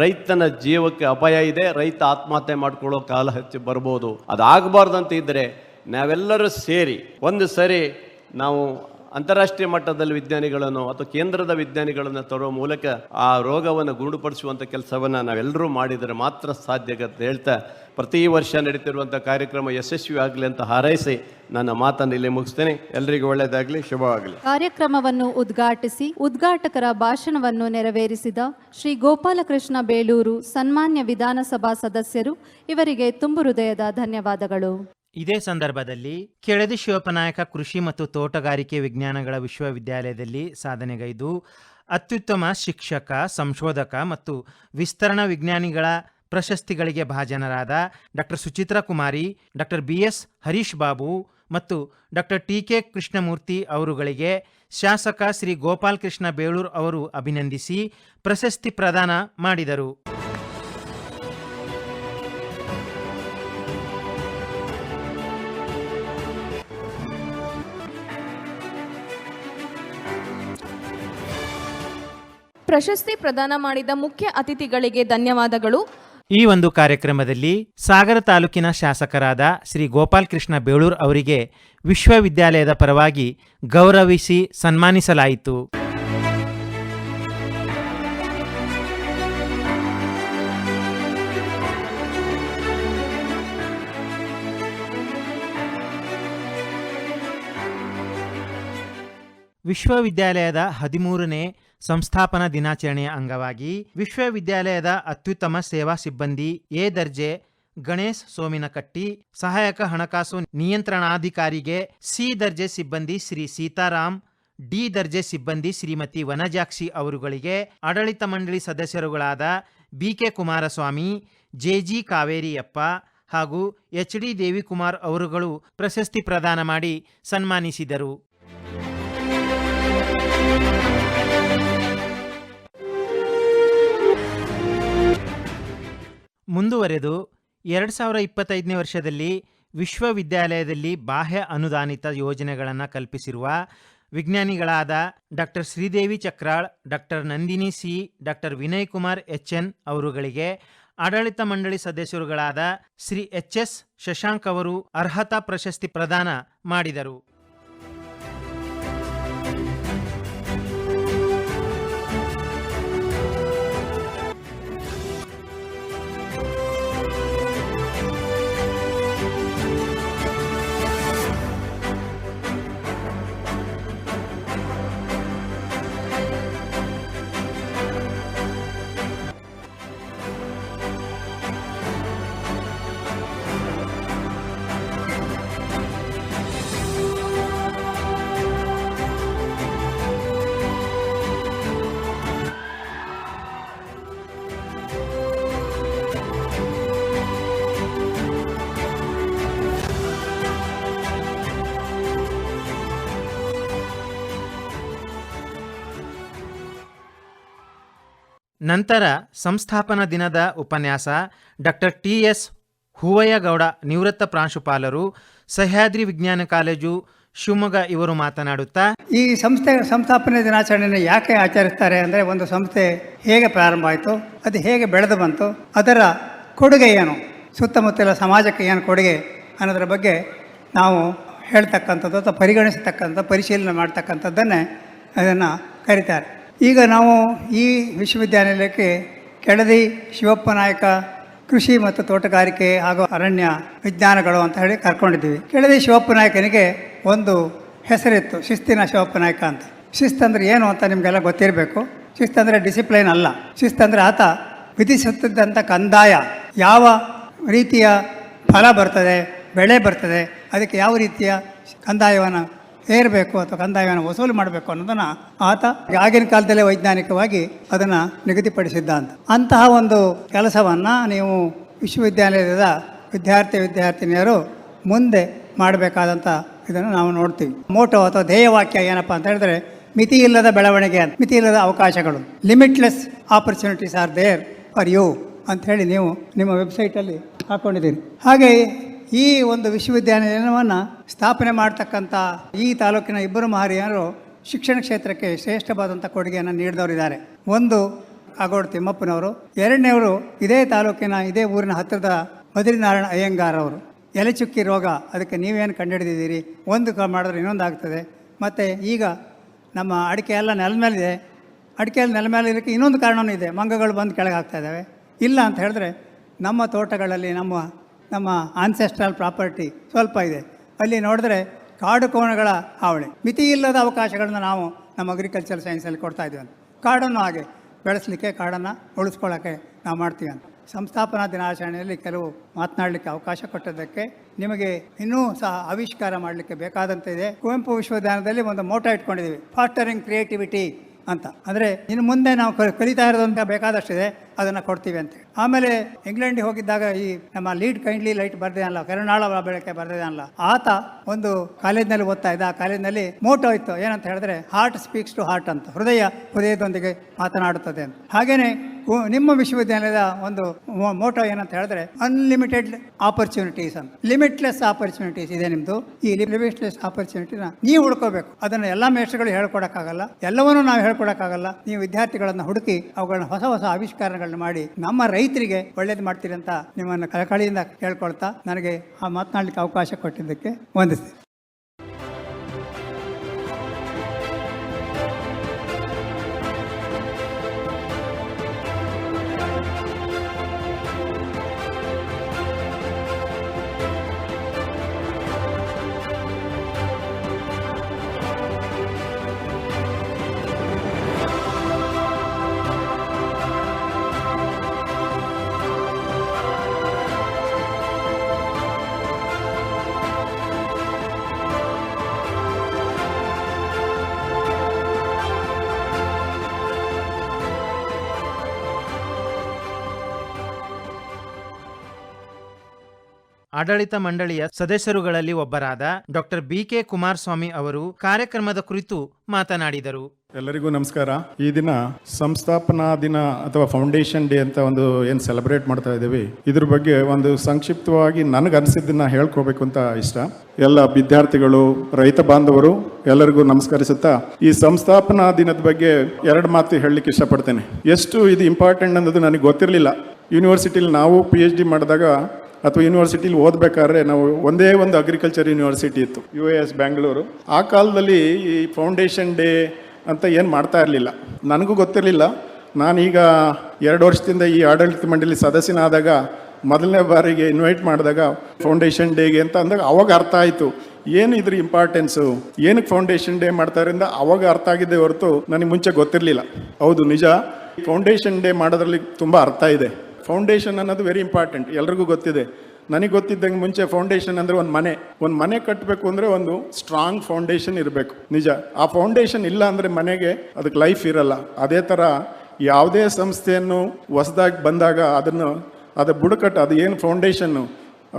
ರೈತನ ಜೀವಕ್ಕೆ ಅಪಾಯ ಇದೆ, ರೈತ ಆತ್ಮಹತ್ಯೆ ಮಾಡ್ಕೊಳ್ಳೋ ಕಾಲ ಹೆಚ್ಚು ಬರ್ಬೋದು. ಅದಾಗಬಾರ್ದಂತ ಇದ್ದರೆ ನಾವೆಲ್ಲರೂ ಸೇರಿ ಒಂದು ಸರಿ ನಾವು ಅಂತಾರಾಷ್ಟ್ರೀಯ ಮಟ್ಟದಲ್ಲಿ ವಿಜ್ಞಾನಿಗಳನ್ನು ಅಥವಾ ಕೇಂದ್ರದ ವಿಜ್ಞಾನಿಗಳನ್ನು ತರುವ ಮೂಲಕ ಆ ರೋಗವನ್ನು ಗುಣಪಡಿಸುವಂಥ ಕೆಲಸವನ್ನು ನಾವೆಲ್ಲರೂ ಮಾಡಿದರೆ ಮಾತ್ರ ಸಾಧ್ಯ ಅಂತ ಹೇಳ್ತಾ, ಪ್ರತಿ ವರ್ಷ ನಡೀತಿರುವಂಥ ಕಾರ್ಯಕ್ರಮ ಯಶಸ್ವಿ ಆಗಲಿ ಅಂತ ಹಾರೈಸಿ ನನ್ನ ಮಾತನ್ನು ಇಲ್ಲಿ ಮುಗಿಸ್ತೇನೆ. ಎಲ್ಲರಿಗೂ ಒಳ್ಳೆಯದಾಗಲಿ, ಶುಭವಾಗಲಿ. ಕಾರ್ಯಕ್ರಮವನ್ನು ಉದ್ಘಾಟಿಸಿ ಉದ್ಘಾಟಕರ ಭಾಷಣವನ್ನು ನೆರವೇರಿಸಿದ ಶ್ರೀ ಗೋಪಾಲಕೃಷ್ಣ ಬೇಳೂರು ಸನ್ಮಾನ್ಯ ವಿಧಾನಸಭಾ ಸದಸ್ಯರು, ಇವರಿಗೆ ತುಂಬು ಹೃದಯದ ಧನ್ಯವಾದಗಳು. ಇದೇ ಸಂದರ್ಭದಲ್ಲಿ ಕೆಳದಿ ಶಿವಪ್ಪನಾಯಕ ಕೃಷಿ ಮತ್ತು ತೋಟಗಾರಿಕೆ ವಿಜ್ಞಾನಗಳ ವಿಶ್ವವಿದ್ಯಾಲಯದಲ್ಲಿ ಸಾಧನೆಗೈದು ಅತ್ಯುತ್ತಮ ಶಿಕ್ಷಕ, ಸಂಶೋಧಕ ಮತ್ತು ವಿಸ್ತರಣಾ ವಿಜ್ಞಾನಿಗಳ ಪ್ರಶಸ್ತಿಗಳಿಗೆ ಭಾಜನರಾದ ಡಾಕ್ಟರ್ ಸುಚಿತ್ರಾ ಕುಮಾರಿ, ಡಾಕ್ಟರ್ BS ಹರೀಶ್ ಬಾಬು ಮತ್ತು ಡಾಕ್ಟರ್ TK ಕೃಷ್ಣಮೂರ್ತಿ ಅವರುಗಳಿಗೆ ಶಾಸಕ ಶ್ರೀ ಗೋಪಾಲ್ ಕೃಷ್ಣ ಬೇಳೂರು ಅವರು ಅಭಿನಂದಿಸಿ ಪ್ರಶಸ್ತಿ ಪ್ರದಾನ ಮಾಡಿದರು. ಪ್ರಶಸ್ತಿ ಪ್ರದಾನ ಮಾಡಿದ ಮುಖ್ಯ ಅತಿಥಿಗಳಿಗೆ ಧನ್ಯವಾದಗಳು. ಈ ಒಂದು ಕಾರ್ಯಕ್ರಮದಲ್ಲಿ ಸಾಗರ ತಾಲೂಕಿನ ಶಾಸಕರಾದ ಶ್ರೀ ಗೋಪಾಲ್ ಕೃಷ್ಣ ಬೇಳೂರು ಅವರಿಗೆ ವಿಶ್ವವಿದ್ಯಾಲಯದ ಪರವಾಗಿ ಗೌರವಿಸಿ ಸನ್ಮಾನಿಸಲಾಯಿತು. ವಿಶ್ವವಿದ್ಯಾಲಯದ 13ನೇ ಸಂಸ್ಥಾಪನಾ ದಿನಾಚರಣೆಯ ಅಂಗವಾಗಿ ವಿಶ್ವವಿದ್ಯಾಲಯದ ಅತ್ಯುತ್ತಮ ಸೇವಾ ಸಿಬ್ಬಂದಿ ಎ ದರ್ಜೆ ಗಣೇಶ್ ಸೋಮಿನಕಟ್ಟಿ, ಸಹಾಯಕ ಹಣಕಾಸು ನಿಯಂತ್ರಣಾಧಿಕಾರಿಗೆ ಸಿ ದರ್ಜೆ ಸಿಬ್ಬಂದಿ ಶ್ರೀ ಸೀತಾರಾಮ್, ಡಿ ದರ್ಜೆ ಸಿಬ್ಬಂದಿ ಶ್ರೀಮತಿ ವನಜಾಕ್ಷಿ ಅವರುಗಳಿಗೆ ಆಡಳಿತ ಮಂಡಳಿ ಸದಸ್ಯರುಗಳಾದ ಬಿಕೆ ಕುಮಾರಸ್ವಾಮಿ, ಜೆಜಿ ಕಾವೇರಿಯಪ್ಪ ಹಾಗೂ ಎಚ್.ಡಿ. ದೇವಿಕುಮಾರ್ ಅವರುಗಳು ಪ್ರಶಸ್ತಿ ಪ್ರದಾನ ಮಾಡಿ ಸನ್ಮಾನಿಸಿದರು. ಮುಂದುವರೆದು 2025ನೇ ವರ್ಷದಲ್ಲಿ ವಿಶ್ವವಿದ್ಯಾಲಯದಲ್ಲಿ ಬಾಹ್ಯ ಅನುದಾನಿತ ಯೋಜನೆಗಳನ್ನು ಕಲ್ಪಿಸಿರುವ ವಿಜ್ಞಾನಿಗಳಾದ doctor Sridevi Chakral, doctor Nandini C, doctor Vinay Kumar H N. ಅವರುಗಳಿಗೆ ಆಡಳಿತ ಮಂಡಳಿ ಸದಸ್ಯರುಗಳಾದ ಶ್ರೀ ಎಚ್.ಎಸ್. ಶಶಾಂಕ್ ಅವರು ಅರ್ಹತಾ ಪ್ರಶಸ್ತಿ ಪ್ರದಾನ ಮಾಡಿದರು. ನಂತರ ಸಂಸ್ಥಾಪನಾ ದಿನದ ಉಪನ್ಯಾಸ ಡಾಕ್ಟರ್ ಟಿ.ಎಸ್. ಹೂವಯ್ಯಗೌಡ, ನಿವೃತ್ತ ಪ್ರಾಂಶುಪಾಲರು, ಸಹ್ಯಾದ್ರಿ ವಿಜ್ಞಾನ ಕಾಲೇಜು, ಶಿವಮೊಗ್ಗ ಇವರು ಮಾತನಾಡುತ್ತಾ, ಈ ಸಂಸ್ಥಾಪನೆ ದಿನಾಚರಣೆಯನ್ನು ಯಾಕೆ ಆಚರಿಸ್ತಾರೆ ಅಂದರೆ, ಒಂದು ಸಂಸ್ಥೆ ಹೇಗೆ ಪ್ರಾರಂಭ ಆಯಿತು, ಅದು ಹೇಗೆ ಬೆಳೆದು ಬಂತು, ಅದರ ಕೊಡುಗೆ ಏನು, ಸುತ್ತಮುತ್ತಲ ಸಮಾಜಕ್ಕೆ ಏನು ಕೊಡುಗೆ ಅನ್ನೋದ್ರ ಬಗ್ಗೆ ನಾವು ಹೇಳ್ತಕ್ಕಂಥದ್ದು ಅಥವಾ ಪರಿಗಣಿಸತಕ್ಕಂಥ, ಪರಿಶೀಲನೆ ಮಾಡ್ತಕ್ಕಂಥದ್ದನ್ನೇ ಅದನ್ನು ಕರೀತಾರೆ. ಈಗ ನಾವು ಈ ವಿಶ್ವವಿದ್ಯಾನಿಲಯಕ್ಕೆ ಕೆಳದಿ ಶಿವಪ್ಪ ನಾಯಕ ಕೃಷಿ ಮತ್ತು ತೋಟಗಾರಿಕೆ ಹಾಗೂ ಅರಣ್ಯ ವಿಜ್ಞಾನಗಳು ಅಂತ ಹೇಳಿ ಕರ್ಕೊಂಡಿದ್ದೀವಿ. ಕೆಳದಿ ಶಿವಪ್ಪ ನಾಯಕನಿಗೆ ಒಂದು ಹೆಸರಿತ್ತು, ಶಿಸ್ತಿನ ಶಿವಪ್ಪ ನಾಯಕ ಅಂತ. ಶಿಸ್ತಂದ್ರೆ ಏನು ಅಂತ ನಿಮಗೆಲ್ಲ ಗೊತ್ತಿರಬೇಕು. ಶಿಸ್ತಂದರೆ ಡಿಸಿಪ್ಲೈನ್ ಅಲ್ಲ. ಶಿಸ್ತಂದರೆ ಆತ ವಿಧಿಸುತ್ತಿದ್ದಂಥ ಕಂದಾಯ, ಯಾವ ರೀತಿಯ ಫಲ ಬರ್ತದೆ, ಬೆಳೆ ಬರ್ತದೆ, ಅದಕ್ಕೆ ಯಾವ ರೀತಿಯ ಕಂದಾಯವನ್ನು ಏರಬೇಕು ಅಥವಾ ಕಂದಾಯವನ್ನು ವಸೂಲು ಮಾಡಬೇಕು ಅನ್ನೋದನ್ನು ಆತ ಆಗಿನ ಕಾಲದಲ್ಲೇ ವೈಜ್ಞಾನಿಕವಾಗಿ ಅದನ್ನು ನಿಗದಿಪಡಿಸಿದ್ದ ಅಂತ. ಅಂತಹ ಒಂದು ಕೆಲಸವನ್ನು ನೀವು ವಿಶ್ವವಿದ್ಯಾಲಯದ ವಿದ್ಯಾರ್ಥಿನಿಯರು ಮುಂದೆ ಮಾಡಬೇಕಾದಂಥ ಇದನ್ನು ನಾವು ನೋಡ್ತೀವಿ. ಮೋಟೋ ಅಥವಾ ಧ್ಯೇಯವಾಕ್ಯ ಏನಪ್ಪ ಅಂತ ಹೇಳಿದ್ರೆ, ಮಿತಿ ಇಲ್ಲದ ಬೆಳವಣಿಗೆ ಅಂತ, ಮಿತಿ ಇಲ್ಲದ ಅವಕಾಶಗಳು, limitless opportunities are there for you ಅಂಥೇಳಿ ನೀವು ನಿಮ್ಮ ವೆಬ್ಸೈಟಲ್ಲಿ ಹಾಕ್ಕೊಂಡಿದ್ದೀರಿ. ಹಾಗೆ ಈ ಒಂದು ವಿಶ್ವವಿದ್ಯಾನಿಲಯವನ್ನು ಸ್ಥಾಪನೆ ಮಾಡ್ತಕ್ಕಂಥ ಈ ತಾಲೂಕಿನ ಇಬ್ಬರು ಮಹನೀಯರು ಶಿಕ್ಷಣ ಕ್ಷೇತ್ರಕ್ಕೆ ಶ್ರೇಷ್ಠವಾದಂಥ ಕೊಡುಗೆಯನ್ನು ನೀಡಿದವರಿದ್ದಾರೆ. ಒಂದು ಕಾಗೋಡು ತಿಮ್ಮಪ್ಪನವರು, ಎರಡನೇವರು ಇದೇ ತಾಲೂಕಿನ ಇದೇ ಊರಿನ ಹತ್ತಿರದ ಬದ್ರಿನಾರಾಯಣ ಅಯ್ಯಂಗಾರ್ ಅವರು. ಎಲೆಚುಕ್ಕಿ ರೋಗ, ಅದಕ್ಕೆ ನೀವೇನು ಕಂಡುಹಿಡಿದಿದ್ದೀರಿ, ಒಂದು ಮಾಡಿದ್ರೆ ಇನ್ನೊಂದು ಆಗ್ತದೆ. ಮತ್ತು ಈಗ ನಮ್ಮ ಅಡಿಕೆ ಎಲ್ಲ ನೆಲದ ಮೇಲಿದೆ, ಅಡಿಕೆಯಲ್ಲಿ ನೆಲ ಮೇಲೆ ಇರೋಕ್ಕೆ ಇನ್ನೊಂದು ಕಾರಣವೂ ಇದೆ, ಮಂಗಗಳು ಬಂದು ಕೆಳಗೆ ಹಾಕ್ತಾ ಇದ್ದಾವೆ. ಇಲ್ಲ ಅಂತ ಹೇಳಿದ್ರೆ ನಮ್ಮ ತೋಟಗಳಲ್ಲಿ ನಮ್ಮ ಆನ್ಸೆಸ್ಟ್ರಲ್ ಪ್ರಾಪರ್ಟಿ ಸ್ವಲ್ಪ ಇದೆ, ಅಲ್ಲಿ ನೋಡಿದ್ರೆ ಕಾಡು ಕೋಣಗಳ ಹಾವಳಿ, ಮಿತಿ ಇಲ್ಲದ ಅವಕಾಶಗಳನ್ನ ನಾವು ನಮ್ಮ ಅಗ್ರಿಕಲ್ಚರ್ ಸೈನ್ಸಲ್ಲಿ ಕೊಡ್ತಾ ಇದ್ದೀವಿ ಅಂತ. ಕಾಡನ್ನು ಹಾಗೆ ಬೆಳೆಸಲಿಕ್ಕೆ, ಕಾಡನ್ನು ಉಳಿಸ್ಕೊಳ್ಳೋಕ್ಕೆ ನಾವು ಮಾಡ್ತೀವಿ ಅಂತ. ಸಂಸ್ಥಾಪನಾ ದಿನಾಚರಣೆಯಲ್ಲಿ ಕೆಲವು ಮಾತನಾಡಲಿಕ್ಕೆ ಅವಕಾಶ ಕೊಟ್ಟಿದ್ದಕ್ಕೆ ನಿಮಗೆ ಇನ್ನೂ ಸಹ ಆವಿಷ್ಕಾರ ಮಾಡಲಿಕ್ಕೆ ಬೇಕಾದಂತಿದೆ. ಕುವೆಂಪು ವಿಶ್ವವಿದ್ಯಾಲಯದಲ್ಲಿ ಒಂದು ಮೋಟೋ ಇಟ್ಕೊಂಡಿದ್ದೀವಿ, ಫಾಸ್ಟರಿಂಗ್ ಕ್ರಿಯೇಟಿವಿಟಿ ಅಂತ. ಅಂದರೆ ಇನ್ನು ಮುಂದೆ ನಾವು ಕಲಿತಾ ಇರೋದಂತ ಬೇಕಾದಷ್ಟಿದೆ, ಅದನ್ನು ಕೊಡ್ತೀವಿ ಅಂತ. ಆಮೇಲೆ ಇಂಗ್ಲೆಂಡಿಗೆ ಹೋಗಿದ್ದಾಗ ಈ ನಮ್ಮ ಲೀಡ್ ಕೈಂಡ್ಲಿ ಲೈಟ್ ಬರ್ದೇ ಅಲ್ಲ, ಕರುಣಾಳ ಬೆಳಕೆ ಬರ್ದೇ ಅಲ್ಲ, ಆತ ಒಂದು ಕಾಲೇಜ್ನಲ್ಲಿ ಓದ್ತಾ ಇದ್ದ. ಆ ಕಾಲೇಜ್ನಲ್ಲಿ ಮೋಟೋ ಇತ್ತು, ಏನಂತ ಹೇಳಿದ್ರೆ ಹಾರ್ಟ್ ಸ್ಪೀಕ್ಸ್ ಟು ಹಾರ್ಟ್ ಅಂತ, ಹೃದಯದೊಂದಿಗೆ ಮಾತನಾಡುತ್ತದೆ ಅಂತ. ಹಾಗೇನೆ ನಿಮ್ಮ ವಿಶ್ವವಿದ್ಯಾಲಯದ ಒಂದು ಮೋಟೋ ಏನಂತ ಹೇಳಿದ್ರೆ ಅನ್ಲಿಮಿಟೆಡ್ ಆಪರ್ಚುನಿಟೀಸ್ ಅಂತ, ಲಿಮಿಟ್ಲೆಸ್ ಆಪರ್ಚುನಿಟೀಸ್ ಇದೆ ನಿಮ್ಮದು. ಈ ಲಿಮಿಟ್ಲೆಸ್ ಆಪರ್ಚುನಿಟಿನ ನೀವು ಹುಡ್ಕೋಬೇಕು. ಅದನ್ನು ಎಲ್ಲ ಮೇಷ್ಟ್ರುಗಳು ಹೇಳ್ಕೊಡಕ್ಕಾಗಲ್ಲ, ಎಲ್ಲವನ್ನೂ ನಾವು ಹೇಳ್ಕೊಡಕ್ಕಾಗಲ್ಲ. ನೀವು ವಿದ್ಯಾರ್ಥಿಗಳನ್ನು ಹುಡುಕಿ ಅವುಗಳನ್ನ ಹೊಸ ಹೊಸ ಆವಿಷ್ಕಾರಗಳನ್ನ ಮಾಡಿ ನಮ್ಮ ರೈತರಿಗೆ ಒಳ್ಳೇದು ಮಾಡ್ತೀರಿ ಅಂತ ನಿಮ್ಮನ್ನು ಕಳಕಳಿಯಿಂದ ಕೇಳ್ಕೊಳ್ತಾ ನನಗೆ ಆ ಮಾತನಾಡಲಿಕ್ಕೆ ಅವಕಾಶ ಕೊಟ್ಟಿದ್ದಕ್ಕೆ ವಂದಿಸ್ತೀನಿ. ಆಡಳಿತ ಮಂಡಳಿಯ ಸದಸ್ಯರುಗಳಲ್ಲಿ ಒಬ್ಬರಾದ ಡಾಕ್ಟರ್ BK ಕುಮಾರಸ್ವಾಮಿ ಅವರು ಕಾರ್ಯಕ್ರಮದ ಕುರಿತು ಮಾತನಾಡಿದರು. ಎಲ್ಲರಿಗೂ ನಮಸ್ಕಾರ. ಈ ದಿನ ಸಂಸ್ಥಾಪನಾ ದಿನ ಅಥವಾ ಫೌಂಡೇಶನ್ ಡೇ ಅಂತ ಒಂದು ಏನು ಸೆಲೆಬ್ರೇಟ್ ಮಾಡ್ತಾ ಇದ್ದೀವಿ, ಇದ್ರ ಬಗ್ಗೆ ಒಂದು ಸಂಕ್ಷಿಪ್ತವಾಗಿ ನನಗನ್ಸಿದ್ದನ್ನ ಹೇಳ್ಕೋಬೇಕು ಅಂತ ಇಷ್ಟ. ಎಲ್ಲ ವಿದ್ಯಾರ್ಥಿಗಳು, ರೈತ ಬಾಂಧವರು ಎಲ್ಲರಿಗೂ ನಮಸ್ಕರಿಸುತ್ತಾ ಈ ಸಂಸ್ಥಾಪನಾ ದಿನದ ಬಗ್ಗೆ 2 ಮಾತು ಹೇಳಲಿಕ್ಕೆ ಇಷ್ಟಪಡ್ತೇನೆ. ಎಷ್ಟು ಇದು ಇಂಪಾರ್ಟೆಂಟ್ ಅನ್ನೋದು ನನಗೆ ಗೊತ್ತಿರಲಿಲ್ಲ. ಯೂನಿವರ್ಸಿಟಿಲಿ ನಾವು PhD ಮಾಡಿದಾಗ ಅಥವಾ ಯೂನಿವರ್ಸಿಟಿಲಿ ಓದಬೇಕಾದ್ರೆ ನಾವು ಒಂದೇ ಒಂದು ಅಗ್ರಿಕಲ್ಚರ್ ಯೂನಿವರ್ಸಿಟಿ ಇತ್ತು, UAS ಬ್ಯಾಂಗ್ಳೂರು. ಆ ಕಾಲದಲ್ಲಿ ಈ ಫೌಂಡೇಶನ್ ಡೇ ಅಂತ ಏನು ಮಾಡ್ತಾ ಇರಲಿಲ್ಲ, ನನಗೂ ಗೊತ್ತಿರಲಿಲ್ಲ. ನಾನೀಗ 2 ವರ್ಷದಿಂದ ಈ ಆಡಳಿತ ಮಂಡಳಿ ಸದಸ್ಯನಾದಾಗ ಮೊದಲನೇ ಬಾರಿಗೆ ಇನ್ವೈಟ್ ಮಾಡಿದಾಗ ಫೌಂಡೇಶನ್ ಡೇಗೆ ಅಂತ ಅಂದಾಗ ಅವಾಗ ಅರ್ಥ ಆಯಿತು ಏನು ಇದ್ರ ಇಂಪಾರ್ಟೆನ್ಸು, ಏನಕ್ಕೆ ಫೌಂಡೇಶನ್ ಡೇ ಮಾಡ್ತಾರಿಂದ ಅವಾಗ ಅರ್ಥ ಆಗಿದ್ದೆ ಹೊರತು ನನಗೆ ಮುಂಚೆ ಗೊತ್ತಿರಲಿಲ್ಲ. ಹೌದು, ನಿಜ, ಫೌಂಡೇಶನ್ ಡೇ ಮಾಡೋದ್ರಲ್ಲಿ ತುಂಬ ಅರ್ಥ ಇದೆ. ಫೌಂಡೇಶನ್ ಅನ್ನೋದು ವೆರಿ ಇಂಪಾರ್ಟೆಂಟ್, ಎಲ್ರಿಗೂ ಗೊತ್ತಿದೆ. ನನಗೆ ಗೊತ್ತಿದ್ದಂಗೆ ಮುಂಚೆ ಫೌಂಡೇಶನ್ ಅಂದರೆ ಒಂದು ಮನೆ ಕಟ್ಟಬೇಕು ಅಂದರೆ ಒಂದು ಸ್ಟ್ರಾಂಗ್ ಫೌಂಡೇಶನ್ ಇರಬೇಕು. ನಿಜ, ಆ ಫೌಂಡೇಶನ್ ಇಲ್ಲ ಅಂದರೆ ಮನೆಗೆ ಅದಕ್ಕೆ ಲೈಫ್ ಇರಲ್ಲ. ಅದೇ ಥರ ಯಾವುದೇ ಸಂಸ್ಥೆಯನ್ನು ಹೊಸದಾಗಿ ಬಂದಾಗ ಅದು ಬುಡಕಟ್ಟು, ಅದು ಏನು ಫೌಂಡೇಶನ್ನು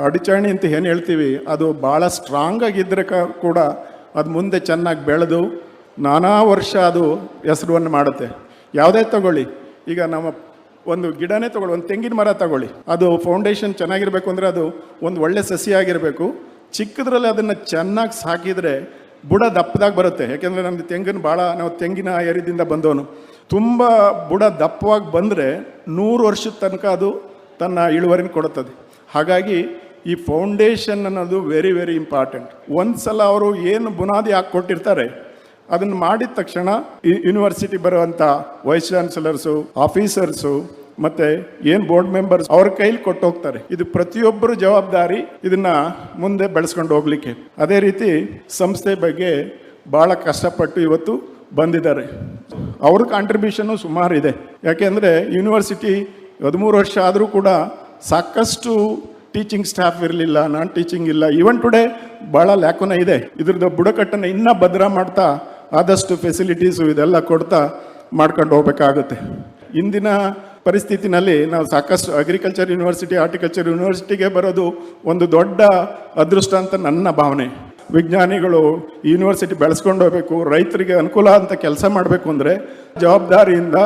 ಅಡಿಚಾಣಿ ಅಂತ ಏನು ಹೇಳ್ತೀವಿ, ಅದು ಭಾಳ ಸ್ಟ್ರಾಂಗ್ ಆಗಿದ್ದರೆ ಕೂಡ ಅದು ಮುಂದೆ ಚೆನ್ನಾಗಿ ಬೆಳೆದು ನಾನಾ ವರ್ಷ ಅದು ಹೆಸರನ್ನು ಮಾಡುತ್ತೆ. ಯಾವುದೇ ತಗೊಳ್ಳಿ, ಈಗ ನಮ್ಮ ಒಂದು ಗಿಡನೇ ತಗೊಳ್ಳಿ, ಒಂದು ತೆಂಗಿನ ಮರ ತಗೊಳ್ಳಿ, ಅದು ಫೌಂಡೇಶನ್ ಚೆನ್ನಾಗಿರಬೇಕು ಅಂದರೆ ಅದು ಒಂದು ಒಳ್ಳೆ ಸಸಿ ಆಗಿರಬೇಕು. ಚಿಕ್ಕದ್ರಲ್ಲಿ ಅದನ್ನು ಚೆನ್ನಾಗಿ ಸಾಕಿದರೆ ಬುಡ ದಪ್ಪದಾಗಿ ಬರುತ್ತೆ. ಯಾಕೆಂದರೆ ನಮ್ಮದು ನಾವು ತೆಂಗಿನ ಏರಿದಿಂದ ಬಂದವನು. ತುಂಬ ಬುಡ ದಪ್ಪವಾಗಿ ಬಂದರೆ 100 ವರ್ಷದ ತನಕ ಅದು ತನ್ನ ಇಳುವರಿನ ಕೊಡುತ್ತದೆ. ಹಾಗಾಗಿ ಈ ಫೌಂಡೇಶನ್ ಅನ್ನೋದು ವೆರಿ ವೆರಿ ಇಂಪಾರ್ಟೆಂಟ್. ಒಂದು ಸಲ ಅವರು ಏನು ಬುನಾದಿ ಹಾಕ್ಕೊಟ್ಟಿರ್ತಾರೆ ಅದನ್ನು ಮಾಡಿದ ತಕ್ಷಣ ಯೂನಿವರ್ಸಿಟಿ ಬರುವಂಥ ವೈಸ್ ಚಾನ್ಸಲರ್ಸು, ಆಫೀಸರ್ಸು ಮತ್ತು ಏನು ಬೋರ್ಡ್ ಮೆಂಬರ್ಸ್ ಅವ್ರ ಕೈಲಿ ಕೊಟ್ಟು ಹೋಗ್ತಾರೆ. ಇದು ಪ್ರತಿಯೊಬ್ಬರು ಜವಾಬ್ದಾರಿ ಇದನ್ನ ಮುಂದೆ ಬೆಳೆಸ್ಕೊಂಡು ಹೋಗ್ಲಿಕ್ಕೆ. ಅದೇ ರೀತಿ ಸಂಸ್ಥೆ ಬಗ್ಗೆ ಭಾಳ ಕಷ್ಟಪಟ್ಟು ಇವತ್ತು ಬಂದಿದ್ದಾರೆ. ಅವ್ರ ಕಾಂಟ್ರಿಬ್ಯೂಷನ್ನು ಸುಮಾರು ಇದೆ. ಯಾಕೆಂದರೆ ಯೂನಿವರ್ಸಿಟಿ 13 ವರ್ಷ ಆದರೂ ಕೂಡ ಸಾಕಷ್ಟು ಟೀಚಿಂಗ್ ಸ್ಟಾಫ್ ಇರಲಿಲ್ಲ, ನಾನ್ ಟೀಚಿಂಗ್ ಇಲ್ಲ. ಈವನ್ ಟುಡೇ ಭಾಳ ಲ್ಯಾಕುನ ಇದೆ. ಇದ್ರದ್ದು ಬುಡಕಟ್ಟನ್ನು ಇನ್ನೂ ಭದ್ರ ಮಾಡ್ತಾ ಆದಷ್ಟು ಫೆಸಿಲಿಟೀಸು ಇದೆಲ್ಲ ಕೊಡ್ತಾ ಮಾಡ್ಕೊಂಡು ಹೋಗ್ಬೇಕಾಗುತ್ತೆ. ಇಂದಿನ ಪರಿಸ್ಥಿತಿನಲ್ಲಿ ನಾವು ಸಾಕಷ್ಟು ಅಗ್ರಿಕಲ್ಚರ್ ಯೂನಿವರ್ಸಿಟಿ, ಹಾರ್ಟಿಕಲ್ಚರ್ ಯೂನಿವರ್ಸಿಟಿಗೆ ಬರೋದು ಒಂದು ದೊಡ್ಡ ಅದೃಷ್ಟ ಅಂತ ನನ್ನ ಭಾವನೆ. ವಿಜ್ಞಾನಿಗಳು ಯೂನಿವರ್ಸಿಟಿ ಬೆಳೆಸ್ಕೊಂಡು ಹೋಗ್ಬೇಕು, ರೈತರಿಗೆ ಅನುಕೂಲ ಅಂತ ಕೆಲಸ ಮಾಡಬೇಕು ಅಂದರೆ ಜವಾಬ್ದಾರಿಯಿಂದ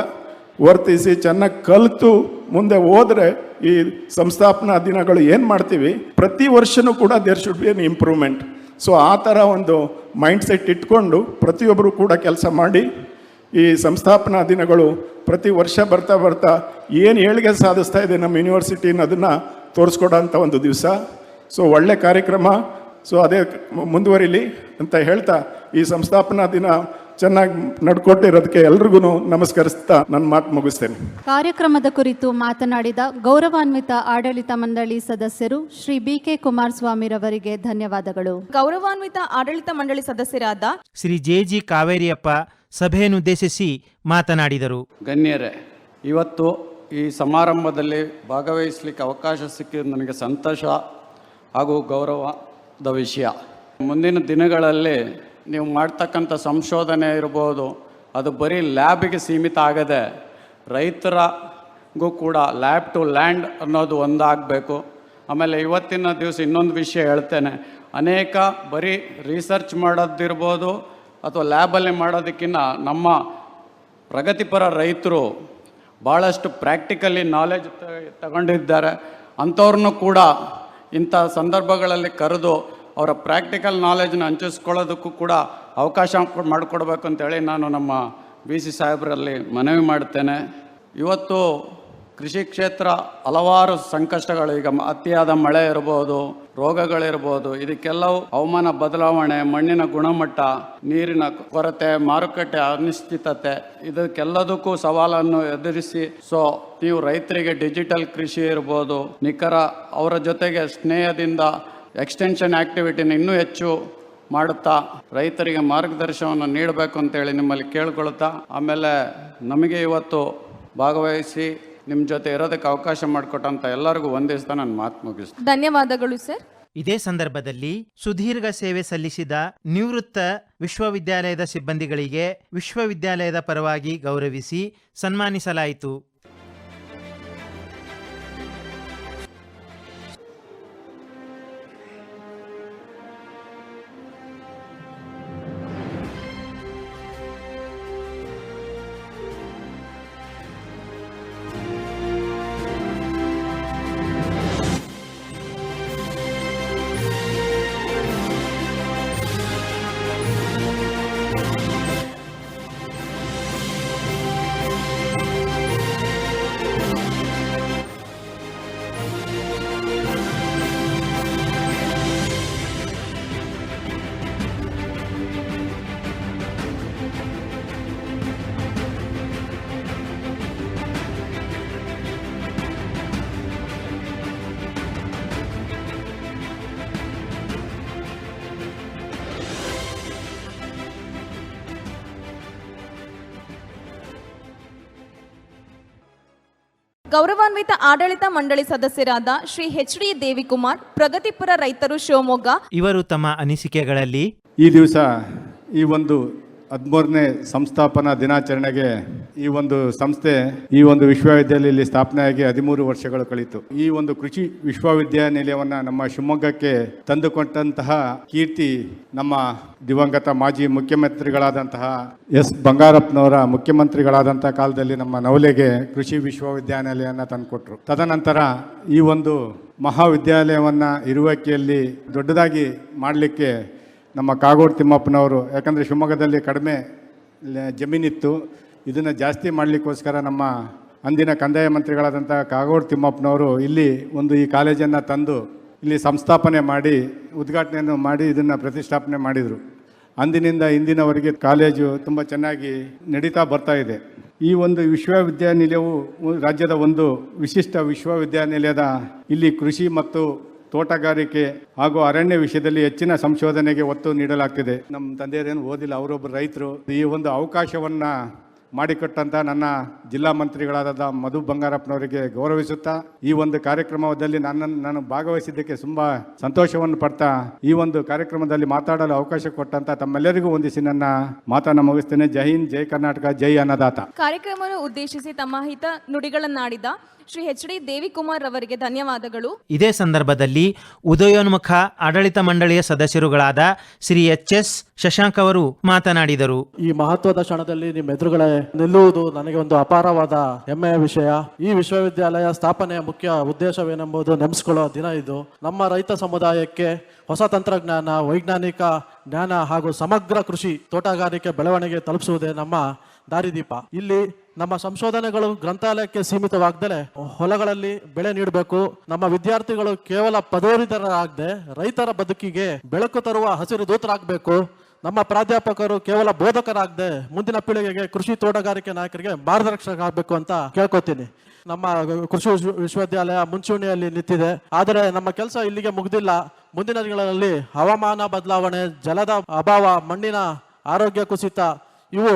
ವರ್ತಿಸಿ ಚೆನ್ನಾಗಿ ಕಲಿತು ಮುಂದೆ ಹೋದರೆ ಈ ಸಂಸ್ಥಾಪನಾ ದಿನಗಳು ಏನು ಮಾಡ್ತೀವಿ ಪ್ರತಿ ವರ್ಷವೂ ಕೂಡ there should be an improvement. So ಆ ಥರ ಒಂದು ಮೈಂಡ್ಸೆಟ್ ಇಟ್ಕೊಂಡು ಪ್ರತಿಯೊಬ್ಬರು ಕೂಡ ಕೆಲಸ ಮಾಡಿ ಈ ಸಂಸ್ಥಾಪನಾ ದಿನಗಳು ಪ್ರತಿ ವರ್ಷ ಬರ್ತಾ ಏನು ಏಳಿಗೆ ಸಾಧಿಸ್ತಾ ಇದೆ ನಮ್ಮ ಯೂನಿವರ್ಸಿಟಿ ಅನ್ನೋದನ್ನು ತೋರಿಸ್ಕೊಡೋಂಥ ಒಂದು ದಿವಸ. ಸೊ ಒಳ್ಳೆ ಕಾರ್ಯಕ್ರಮ. ಸೊ ಅದೇ ಮುಂದುವರಿಲಿ ಅಂತ ಹೇಳ್ತಾ ಈ ಸಂಸ್ಥಾಪನಾ ದಿನ ಚೆನ್ನಾಗಿ ನಡ್ಕೊಟ್ಟಿರೋದಕ್ಕೆ ಎಲ್ರಿಗೂ ನಮಸ್ಕರಿಸ್ತಾ ನನ್ನ ಮಾತು ಮುಗಿಸ್ತೇನೆ. ಕಾರ್ಯಕ್ರಮದ ಕುರಿತು ಮಾತನಾಡಿದ ಗೌರವಾನ್ವಿತ ಆಡಳಿತ ಮಂಡಳಿ ಸದಸ್ಯರು ಶ್ರೀ BK ಕುಮಾರಸ್ವಾಮಿರವರಿಗೆ ಧನ್ಯವಾದಗಳು. ಗೌರವಾನ್ವಿತ ಆಡಳಿತ ಮಂಡಳಿ ಸದಸ್ಯರಾದ ಶ್ರೀ JG ಕಾವೇರಿಯಪ್ಪ ಸಭೆಯನ್ನುದ್ದೇಶಿಸಿ ಮಾತನಾಡಿದರು. ಗಣ್ಯರೇ, ಇವತ್ತು ಈ ಸಮಾರಂಭದಲ್ಲಿ ಭಾಗವಹಿಸಲಿಕ್ಕೆ ಅವಕಾಶ ಸಿಕ್ಕಿದ್ದು ನನಗೆ ಸಂತೋಷ ಹಾಗೂ ಗೌರವದ ವಿಷಯ. ಮುಂದಿನ ದಿನಗಳಲ್ಲಿ ನೀವು ಮಾಡ್ತಕ್ಕಂಥ ಸಂಶೋಧನೆ ಇರ್ಬೋದು, ಅದು ಬರೀ ಲ್ಯಾಬಿಗೆ ಸೀಮಿತ ಆಗದೆ ರೈತರಿಗೂ ಕೂಡ ಲ್ಯಾಬ್ ಟು ಲ್ಯಾಂಡ್ ಅನ್ನೋದು ಒಂದಾಗಬೇಕು. ಆಮೇಲೆ ಇವತ್ತಿನ ದಿವಸ ಇನ್ನೊಂದು ವಿಷಯ ಹೇಳ್ತೇನೆ, ಅನೇಕ ಬರೀ ರಿಸರ್ಚ್ ಮಾಡೋದಿರ್ಬೋದು ಅಥವಾ ಲ್ಯಾಬಲ್ಲಿ ಮಾಡೋದಕ್ಕಿಂತ ನಮ್ಮ ಪ್ರಗತಿಪರ ರೈತರು ಭಾಳಷ್ಟು ಪ್ರಾಕ್ಟಿಕಲಿ ನಾಲೆಜ್ ತಗೊಂಡಿದ್ದಾರೆ. ಅಂಥವ್ರನ್ನೂ ಕೂಡ ಇಂಥ ಸಂದರ್ಭಗಳಲ್ಲಿ ಕರೆದು ಅವರ ಪ್ರಾಕ್ಟಿಕಲ್ ನಾಲೆಜ್ನ ಹಂಚಿಸ್ಕೊಳ್ಳೋದಕ್ಕೂ ಕೂಡ ಅವಕಾಶ ಮಾಡಿಕೊಡ್ಬೇಕು ಅಂತೇಳಿ ನಾನು ನಮ್ಮ BC ಸಾಹೇಬರಲ್ಲಿ ಮನವಿ ಮಾಡ್ತೇನೆ. ಇವತ್ತು ಕೃಷಿ ಕ್ಷೇತ್ರ ಹಲವಾರು ಸಂಕಷ್ಟಗಳು, ಈಗ ಅತಿಯಾದ ಮಳೆ ಇರ್ಬೋದು, ರೋಗಗಳಿರ್ಬೋದು, ಇದಕ್ಕೆಲ್ಲವೂ ಹವಾಮಾನ ಬದಲಾವಣೆ, ಮಣ್ಣಿನ ಗುಣಮಟ್ಟ, ನೀರಿನ ಕೊರತೆ, ಮಾರುಕಟ್ಟೆ ಅನಿಶ್ಚಿತತೆ, ಇದಕ್ಕೆಲ್ಲದಕ್ಕೂ ಸವಾಲನ್ನು ಎದುರಿಸಿ ನೀವು ರೈತರಿಗೆ ಡಿಜಿಟಲ್ ಕೃಷಿ ಇರ್ಬೋದು, ನಿಖರ ಅವರ ಜೊತೆಗೆ ಸ್ನೇಹದಿಂದ ಎಕ್ಸ್ಟೆನ್ಷನ್ ಆ್ಯಕ್ಟಿವಿಟಿನ ಇನ್ನೂ ಹೆಚ್ಚು ಮಾಡುತ್ತಾ ರೈತರಿಗೆ ಮಾರ್ಗದರ್ಶನವನ್ನು ನೀಡಬೇಕು ಅಂತೇಳಿ ನಿಮ್ಮಲ್ಲಿ ಕೇಳ್ಕೊಳ್ತಾ, ಆಮೇಲೆ ನಮಗೆ ಇವತ್ತು ಭಾಗವಹಿಸಿ ನಿಮ್ಮ ಜೊತೆ ಇರೋದಕ್ಕೆ ಅವಕಾಶ ಮಾಡಿಕೊಟ್ಟಂತ ಎಲ್ಲರಿಗೂ ವಂದಿಸ್ತಾ ನನ್ನ ಮಾತು ಮುಗಿಸ್ತೀನಿ. ಧನ್ಯವಾದಗಳು ಸರ್. ಇದೇ ಸಂದರ್ಭದಲ್ಲಿ ಸುದೀರ್ಘ ಸೇವೆ ಸಲ್ಲಿಸಿದ ನಿವೃತ್ತ ವಿಶ್ವವಿದ್ಯಾಲಯದ ಸಿಬ್ಬಂದಿಗಳಿಗೆ ವಿಶ್ವವಿದ್ಯಾಲಯದ ಪರವಾಗಿ ಗೌರವಿಸಿ ಸನ್ಮಾನಿಸಲಾಯಿತು. ಗೌರವಾನ್ವಿತ ಆಡಳಿತ ಮಂಡಳಿ ಸದಸ್ಯರಾದ ಶ್ರೀ ಎಚ್ ಡಿ ದೇವಿಕುಮಾರ್, ಪ್ರಗತಿಪರ ರೈತರು ಶಿವಮೊಗ್ಗ ಇವರು ತಮ್ಮ ಅನಿಸಿಕೆಗಳಲ್ಲಿ ಈ ದಿವಸ ಈ ಒಂದು 13ನೇ ಸಂಸ್ಥಾಪನಾ ದಿನಾಚರಣೆಗೆ ಈ ಒಂದು ಸಂಸ್ಥೆ ಈ ಒಂದು ವಿಶ್ವವಿದ್ಯಾಲಯದಲ್ಲಿ ಸ್ಥಾಪನೆಯಾಗಿ 13 ವರ್ಷಗಳು ಕಳೆಯಿತು. ಈ ಒಂದು ಕೃಷಿ ವಿಶ್ವವಿದ್ಯಾನಿಲಯವನ್ನು ನಮ್ಮ ಶಿವಮೊಗ್ಗಕ್ಕೆ ತಂದುಕೊಟ್ಟಂತಹ ಕೀರ್ತಿ ನಮ್ಮ ದಿವಂಗತ ಮಾಜಿ ಮುಖ್ಯಮಂತ್ರಿಗಳಾದಂತಹ ಎಸ್ ಬಂಗಾರಪ್ಪನವರ ಮುಖ್ಯಮಂತ್ರಿಗಳಾದಂಥ ಕಾಲದಲ್ಲಿ ನಮ್ಮ ನವಲೆಗೆ ಕೃಷಿ ವಿಶ್ವವಿದ್ಯಾನಿಲಯವನ್ನು ತಂದುಕೊಟ್ರು. ತದನಂತರ ಈ ಒಂದು ಮಹಾವಿದ್ಯಾಲಯವನ್ನು ಇರುವಿಕೆಯಲ್ಲಿ ದೊಡ್ಡದಾಗಿ ಮಾಡಲಿಕ್ಕೆ ನಮ್ಮ ಕಾಗೋಡು ತಿಮ್ಮಪ್ಪನವರು, ಯಾಕಂದರೆ ಶಿವಮೊಗ್ಗದಲ್ಲಿ ಕಡಿಮೆ ಜಮೀನಿತ್ತು, ಇದನ್ನು ಜಾಸ್ತಿ ಮಾಡಲಿಕ್ಕೋಸ್ಕರ ನಮ್ಮ ಅಂದಿನ ಕಂದಾಯ ಮಂತ್ರಿಗಳಾದಂಥ ಕಾಗೋಡು ತಿಮ್ಮಪ್ಪನವರು ಇಲ್ಲಿ ಈ ಕಾಲೇಜನ್ನು ತಂದು ಇಲ್ಲಿ ಸಂಸ್ಥಾಪನೆ ಮಾಡಿ ಉದ್ಘಾಟನೆಯನ್ನು ಮಾಡಿ ಇದನ್ನು ಪ್ರತಿಷ್ಠಾಪನೆ ಮಾಡಿದರು. ಅಂದಿನಿಂದ ಇಂದಿನವರೆಗೆ ಕಾಲೇಜು ತುಂಬ ಚೆನ್ನಾಗಿ ನಡೀತಾ ಬರ್ತಾ ಇದೆ. ಈ ಒಂದು ವಿಶ್ವವಿದ್ಯಾನಿಲಯವು ರಾಜ್ಯದ ಒಂದು ವಿಶಿಷ್ಟ ವಿಶ್ವವಿದ್ಯಾನಿಲಯದ ಇಲ್ಲಿ ಕೃಷಿ ಮತ್ತು ತೋಟಗಾರಿಕೆ ಹಾಗೂ ಅರಣ್ಯ ವಿಷಯದಲ್ಲಿ ಹೆಚ್ಚಿನ ಸಂಶೋಧನೆಗೆ ಒತ್ತು ನೀಡಲಾಗ್ತಿದೆ. ನಮ್ಮ ತಂದೆಯರೇನು ಓದಿಲ್ಲ, ಅವರೊಬ್ಬರು ರೈತರು. ಈ ಒಂದು ಅವಕಾಶವನ್ನು ಮಾಡಿಕೊಟ್ಟಂಥ ನನ್ನ ಜಿಲ್ಲಾ ಮಂತ್ರಿಗಳಾದ ಮಧು ಬಂಗಾರಪ್ಪನವರಿಗೆ ಗೌರವಿಸುತ್ತಾ ಈ ಒಂದು ಕಾರ್ಯಕ್ರಮದಲ್ಲಿ ನಾನು ಭಾಗವಹಿಸಿದ್ದಕ್ಕೆ ತುಂಬ ಸಂತೋಷವನ್ನು ಪಡ್ತಾ ಈ ಒಂದು ಕಾರ್ಯಕ್ರಮದಲ್ಲಿ ಮಾತಾಡಲು ಅವಕಾಶ ಕೊಟ್ಟಂತ ತಮ್ಮೆಲ್ಲರಿಗೂ ವಂದಿಸಿ ನನ್ನ ಮಾತನ್ನು ಮುಗಿಸ್ತೇನೆ. ಜೈ ಹಿಂದ್, ಜೈ ಕರ್ನಾಟಕ, ಜೈ ಅನ್ನದಾತ. ಕಾರ್ಯಕ್ರಮವನ್ನು ಉದ್ದೇಶಿಸಿ ತಮ್ಮ ಹಿತ ನುಡಿಗಳನ್ನಾಡಿದ ಶ್ರೀ ಎಚ್ ಡಿ ದೇವಿಕುಮಾರ್ ಅವರಿಗೆ ಧನ್ಯವಾದಗಳು. ಇದೇ ಸಂದರ್ಭದಲ್ಲಿ ಉದಯೋನ್ಮುಖ ಆಡಳಿತ ಮಂಡಳಿಯ ಸದಸ್ಯರುಗಳಾದ ಶ್ರೀ ಎಚ್ ಎಸ್ ಶಶಾಂಕ್ ಅವರು ಮಾತನಾಡಿದರು. ಈ ಮಹತ್ವದ ಕ್ಷಣದಲ್ಲಿ ನಿಮ್ಮ ಎದುರುಗಡೆ ನಿಲ್ಲುವುದು ನನಗೆ ಒಂದು ಅಪಾರವಾದ ಹೆಮ್ಮೆಯ ವಿಷಯ. ಈ ವಿಶ್ವವಿದ್ಯಾಲಯ ಸ್ಥಾಪನೆಯ ಮುಖ್ಯ ಉದ್ದೇಶವೇನೆಂಬುದು ನೆನೆಸಿಕೊಳ್ಳುವ ದಿನ ಇದು. ನಮ್ಮ ರೈತ ಸಮುದಾಯಕ್ಕೆ ಹೊಸ ತಂತ್ರಜ್ಞಾನ, ವೈಜ್ಞಾನಿಕ ಜ್ಞಾನ ಹಾಗೂ ಸಮಗ್ರ ಕೃಷಿ ತೋಟಗಾರಿಕೆ ಬೆಳವಣಿಗೆ ತಲುಪಿಸುವುದೇ ನಮ್ಮ ದಾರಿದೀಪ. ಇಲ್ಲಿ ನಮ್ಮ ಸಂಶೋಧನೆಗಳು ಗ್ರಂಥಾಲಯಕ್ಕೆ ಸೀಮಿತವಾಗದೆ ಹೊಲಗಳಲ್ಲಿ ಬೆಳೆ ನೀಡಬೇಕು. ನಮ್ಮ ವಿದ್ಯಾರ್ಥಿಗಳು ಕೇವಲ ಪದವೀಧರರಾಗದೆ ರೈತರ ಬದುಕಿಗೆ ಬೆಳಕು ತರುವ ಹಸಿರು ದೂತರಾಗಬೇಕು. ನಮ್ಮ ಪ್ರಾಧ್ಯಾಪಕರು ಕೇವಲ ಬೋಧಕರಾಗದೆ ಮುಂದಿನ ಪೀಳಿಗೆಗೆ ಕೃಷಿ ತೋಟಗಾರಿಕೆ ನಾಯಕರಿಗೆ ಮಾರ್ಗದರ್ಶಕರಾಗಬೇಕು ಅಂತ ಕೇಳ್ಕೊತೀನಿ. ನಮ್ಮ ಕೃಷಿ ವಿಶ್ವವಿದ್ಯಾಲಯ ಮುಂಚೂಣಿಯಲ್ಲಿ ನಿಂತಿದೆ. ಆದರೆ ನಮ್ಮ ಕೆಲಸ ಇಲ್ಲಿಗೆ ಮುಗ್ದಿಲ್ಲ. ಮುಂದಿನ ದಿನಗಳಲ್ಲಿ ಹವಾಮಾನ ಬದಲಾವಣೆ, ಜಲದ ಅಭಾವ, ಮಣ್ಣಿನ ಆರೋಗ್ಯ ಕುಸಿತ ಇವು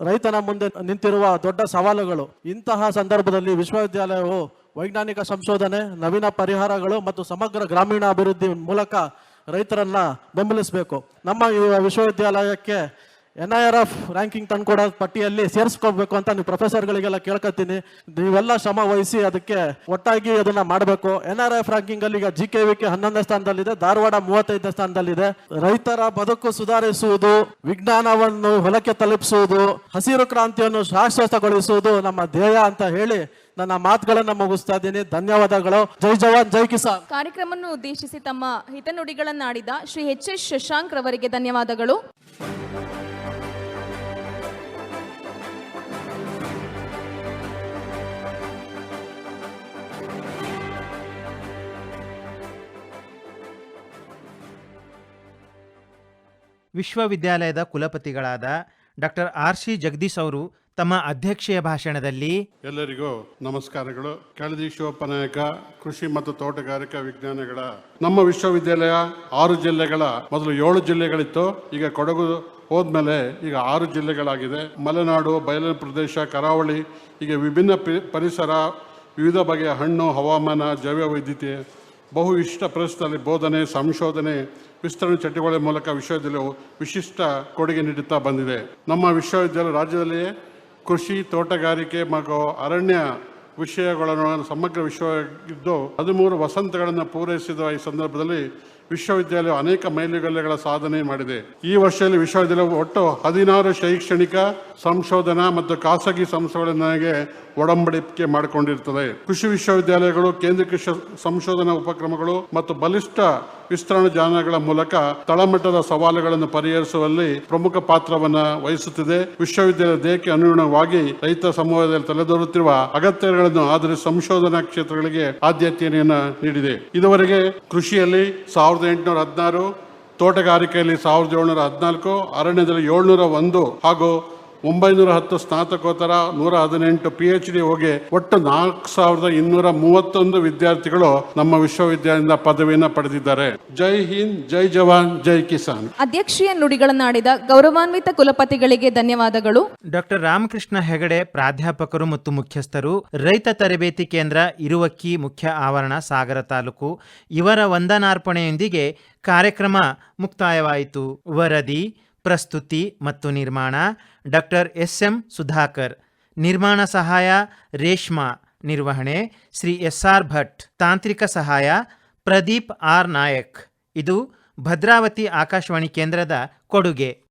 ರೈತನ ಮುಂದೆ ನಿಂತಿರುವ ದೊಡ್ಡ ಸವಾಲುಗಳು. ಇಂತಹ ಸಂದರ್ಭದಲ್ಲಿ ವಿಶ್ವವಿದ್ಯಾಲಯವು ವೈಜ್ಞಾನಿಕ ಸಂಶೋಧನೆ, ನವೀನ ಪರಿಹಾರಗಳು ಮತ್ತು ಸಮಗ್ರ ಗ್ರಾಮೀಣ ಅಭಿವೃದ್ಧಿ ಮೂಲಕ ರೈತರನ್ನ ಬೆಂಬಲಿಸಬೇಕು. ನಮ್ಮ ಈ ವಿಶ್ವವಿದ್ಯಾಲಯಕ್ಕೆ NIRF ರ್ಯಾಂಕಿಂಗ್ ತಂದ್ಕೊಡೋ ಪಟ್ಟಿಯಲ್ಲಿ ಸೇರಿಸ್ಕೋಬೇಕು ಅಂತ ನೀವು ಪ್ರೊಫೆಸರ್ಗಳಿಗೆಲ್ಲ ಕೇಳ್ಕೊತೀನಿ. ನೀವೆಲ್ಲ ಶ್ರಮ ವಹಿಸಿ ಅದಕ್ಕೆ ಒಟ್ಟಾಗಿ ಅದನ್ನ ಮಾಡಬೇಕು. NIRF ರ್ಯಾಂಕಿಂಗ್ ಅಲ್ಲಿ ಈಗ GKVK 11ನೇ ಸ್ಥಾನದಲ್ಲಿದೆ, ಧಾರವಾಡ 35ನೇ ಸ್ಥಾನದಲ್ಲಿದೆ. ರೈತರ ಬದುಕು ಸುಧಾರಿಸುವುದು, ವಿಜ್ಞಾನವನ್ನು ಹೊಲಕ್ಕೆ ತಲುಪಿಸುವುದು, ಹಸಿರು ಕ್ರಾಂತಿಯನ್ನು ಶಾಶ್ವತಗೊಳಿಸುವುದು ನಮ್ಮ ಧ್ಯೇಯ ಅಂತ ಹೇಳಿ ನನ್ನ ಮಾತುಗಳನ್ನು ಮುಗಿಸ್ತಾ ಇದ್ದೀನಿ. ಧನ್ಯವಾದಗಳು. ಜೈ ಜವಾನ್, ಜೈ ಕಿಸಾನ್. ಕಾರ್ಯಕ್ರಮವನ್ನು ಉದ್ದೇಶಿಸಿ ತಮ್ಮ ಹಿತನುಡಿಗಳನ್ನಾಡಿದ ಶ್ರೀ ಎಚ್ ಎಸ್ ಶಶಾಂಕ್ ರವರಿಗೆ ಧನ್ಯವಾದಗಳು. ವಿಶ್ವವಿದ್ಯಾಲಯದ ಕುಲಪತಿಗಳಾದ ಡಾಕ್ಟರ್ RC ಜಗದೀಶ್ ಅವರು ತಮ್ಮ ಅಧ್ಯಕ್ಷೀಯ ಭಾಷಣದಲ್ಲಿ ಎಲ್ಲರಿಗೂ ನಮಸ್ಕಾರಗಳು. ಕೆಳದಿ ಶಿವಪ್ಪನಾಯಕ ಕೃಷಿ ಮತ್ತು ತೋಟಗಾರಿಕಾ ವಿಜ್ಞಾನಗಳ ನಮ್ಮ ವಿಶ್ವವಿದ್ಯಾಲಯ 6 ಜಿಲ್ಲೆಗಳ ಮೊದಲು 7 ಜಿಲ್ಲೆಗಳಿತ್ತು. ಈಗ ಕೊಡಗು ಹೋದ್ಮೇಲೆ ಈಗ 6 ಜಿಲ್ಲೆಗಳಾಗಿದೆ. ಮಲೆನಾಡು, ಬಯಲು ಪ್ರದೇಶ, ಕರಾವಳಿ, ಹೀಗೆ ವಿಭಿನ್ನ ಪರಿಸರ, ವಿವಿಧ ಬಗೆಯ ಹಣ್ಣು, ಹವಾಮಾನ, ಜೈವ ವೈವಿಧ್ಯತೆ, ಬಹು ಇಷ್ಟ ಪರಿಸರದಲ್ಲಿ ಬೋಧನೆ, ಸಂಶೋಧನೆ, ವಿಸ್ತರಣೆ ಚಟುವಟಿಕೆ ಮೂಲಕ ವಿಶ್ವವಿದ್ಯಾಲಯವು ವಿಶಿಷ್ಟ ಕೊಡುಗೆ ನೀಡುತ್ತಾ ಬಂದಿದೆ. ನಮ್ಮ ವಿಶ್ವವಿದ್ಯಾಲಯ ರಾಜ್ಯದಲ್ಲಿಯೇ ಕೃಷಿ, ತೋಟಗಾರಿಕೆ ಮತ್ತು ಅರಣ್ಯ ವಿಷಯಗಳನ್ನು ಸಮಗ್ರ ವಿಷಯವಾಗಿದ್ದು 13 ವಸಂತಗಳನ್ನು ಪೂರೈಸಿದ ಈ ಸಂದರ್ಭದಲ್ಲಿ ವಿಶ್ವವಿದ್ಯಾಲಯ ಅನೇಕ ಮೈಲಿಗಲ್ಲುಗಳ ಸಾಧನೆ ಮಾಡಿದೆ. ಈ ವರ್ಷದಲ್ಲಿ ವಿಶ್ವವಿದ್ಯಾಲಯವು ಒಟ್ಟು 16 ಶೈಕ್ಷಣಿಕ, ಸಂಶೋಧನಾ ಮತ್ತು ಖಾಸಗಿ ಸಂಸ್ಥೆಗಳೊಂದಿಗೆ ಒಡಂಬಡಿಕೆ ಮಾಡಿಕೊಂಡಿರುತ್ತದೆ. ಕೃಷಿ ವಿಶ್ವವಿದ್ಯಾಲಯಗಳು ಕೇಂದ್ರೀಕೃತ ಸಂಶೋಧನಾ ಉಪಕ್ರಮಗಳು ಮತ್ತು ಬಲಿಷ್ಠ ವಿಸ್ತರಣಾ ಜಾಲಗಳ ಮೂಲಕ ತಳಮಟ್ಟದ ಸವಾಲುಗಳನ್ನು ಪರಿಹರಿಸುವಲ್ಲಿ ಪ್ರಮುಖ ಪಾತ್ರವನ್ನು ವಹಿಸುತ್ತಿದೆ. ವಿಶ್ವವಿದ್ಯಾಲಯ ದೇಹಕ್ಕೆ ಅನುಗುಣವಾಗಿ ರೈತ ಸಮುದಾಯದಲ್ಲಿ ತಲೆದೋರುತ್ತಿರುವ ಅಗತ್ಯಗಳನ್ನು ಆಧರಿಸಿ ಸಂಶೋಧನಾ ಕ್ಷೇತ್ರಗಳಿಗೆ ಆದ್ಯತೆಯನ್ನು ನೀಡಿದೆ. ಇದುವರೆಗೆ ಕೃಷಿಯಲ್ಲಿ 1816, ತೋಟಗಾರಿಕೆಯಲ್ಲಿ 1714, ಅರಣ್ಯದಲ್ಲಿ 701 ಹಾಗೂ 910 ಸ್ನಾತಕೋತ್ತರ, 118 PhD ಹೋಗಿ ಒಟ್ಟು 4231 ವಿದ್ಯಾರ್ಥಿಗಳು ನಮ್ಮ ವಿಶ್ವವಿದ್ಯಾಲಯದಿಂದ ಪದವಿಯನ್ನು ಪಡೆದಿದ್ದಾರೆ. ಜೈ ಹಿಂದ್, ಜೈ ಜವಾನ್, ಜೈ ಕಿಸಾನ್. ಅಧ್ಯಕ್ಷೀಯ ನುಡಿಗಳನ್ನಾಡಿದ ಗೌರವಾನ್ವಿತ ಕುಲಪತಿಗಳಿಗೆ ಧನ್ಯವಾದಗಳು. ಡಾಕ್ಟರ್ ರಾಮಕೃಷ್ಣ ಹೆಗಡೆ, ಪ್ರಾಧ್ಯಾಪಕರು ಮತ್ತು ಮುಖ್ಯಸ್ಥರು, ರೈತ ತರಬೇತಿ ಕೇಂದ್ರ, ಇರುವಕ್ಕಿ ಮುಖ್ಯ ಆವರಣ, ಸಾಗರ ತಾಲೂಕು, ಇವರ ವಂದನಾರ್ಪಣೆಯೊಂದಿಗೆ ಕಾರ್ಯಕ್ರಮ ಮುಕ್ತಾಯವಾಯಿತು. ವರದಿ, ಪ್ರಸ್ತುತಿ ಮತ್ತು ನಿರ್ಮಾಣ ಡಾಕ್ಟರ್ SM ಸುಧಾಕರ್. ನಿರ್ಮಾಣ ಸಹಾಯ ರೇಷ್ಮಾ. ನಿರ್ವಹಣೆ ಶ್ರೀ SR ಭಟ್. ತಾಂತ್ರಿಕ ಸಹಾಯ ಪ್ರದೀಪ್ R ನಾಯಕ್. ಇದು ಭದ್ರಾವತಿ ಆಕಾಶವಾಣಿ ಕೇಂದ್ರದ ಕೊಡುಗೆ.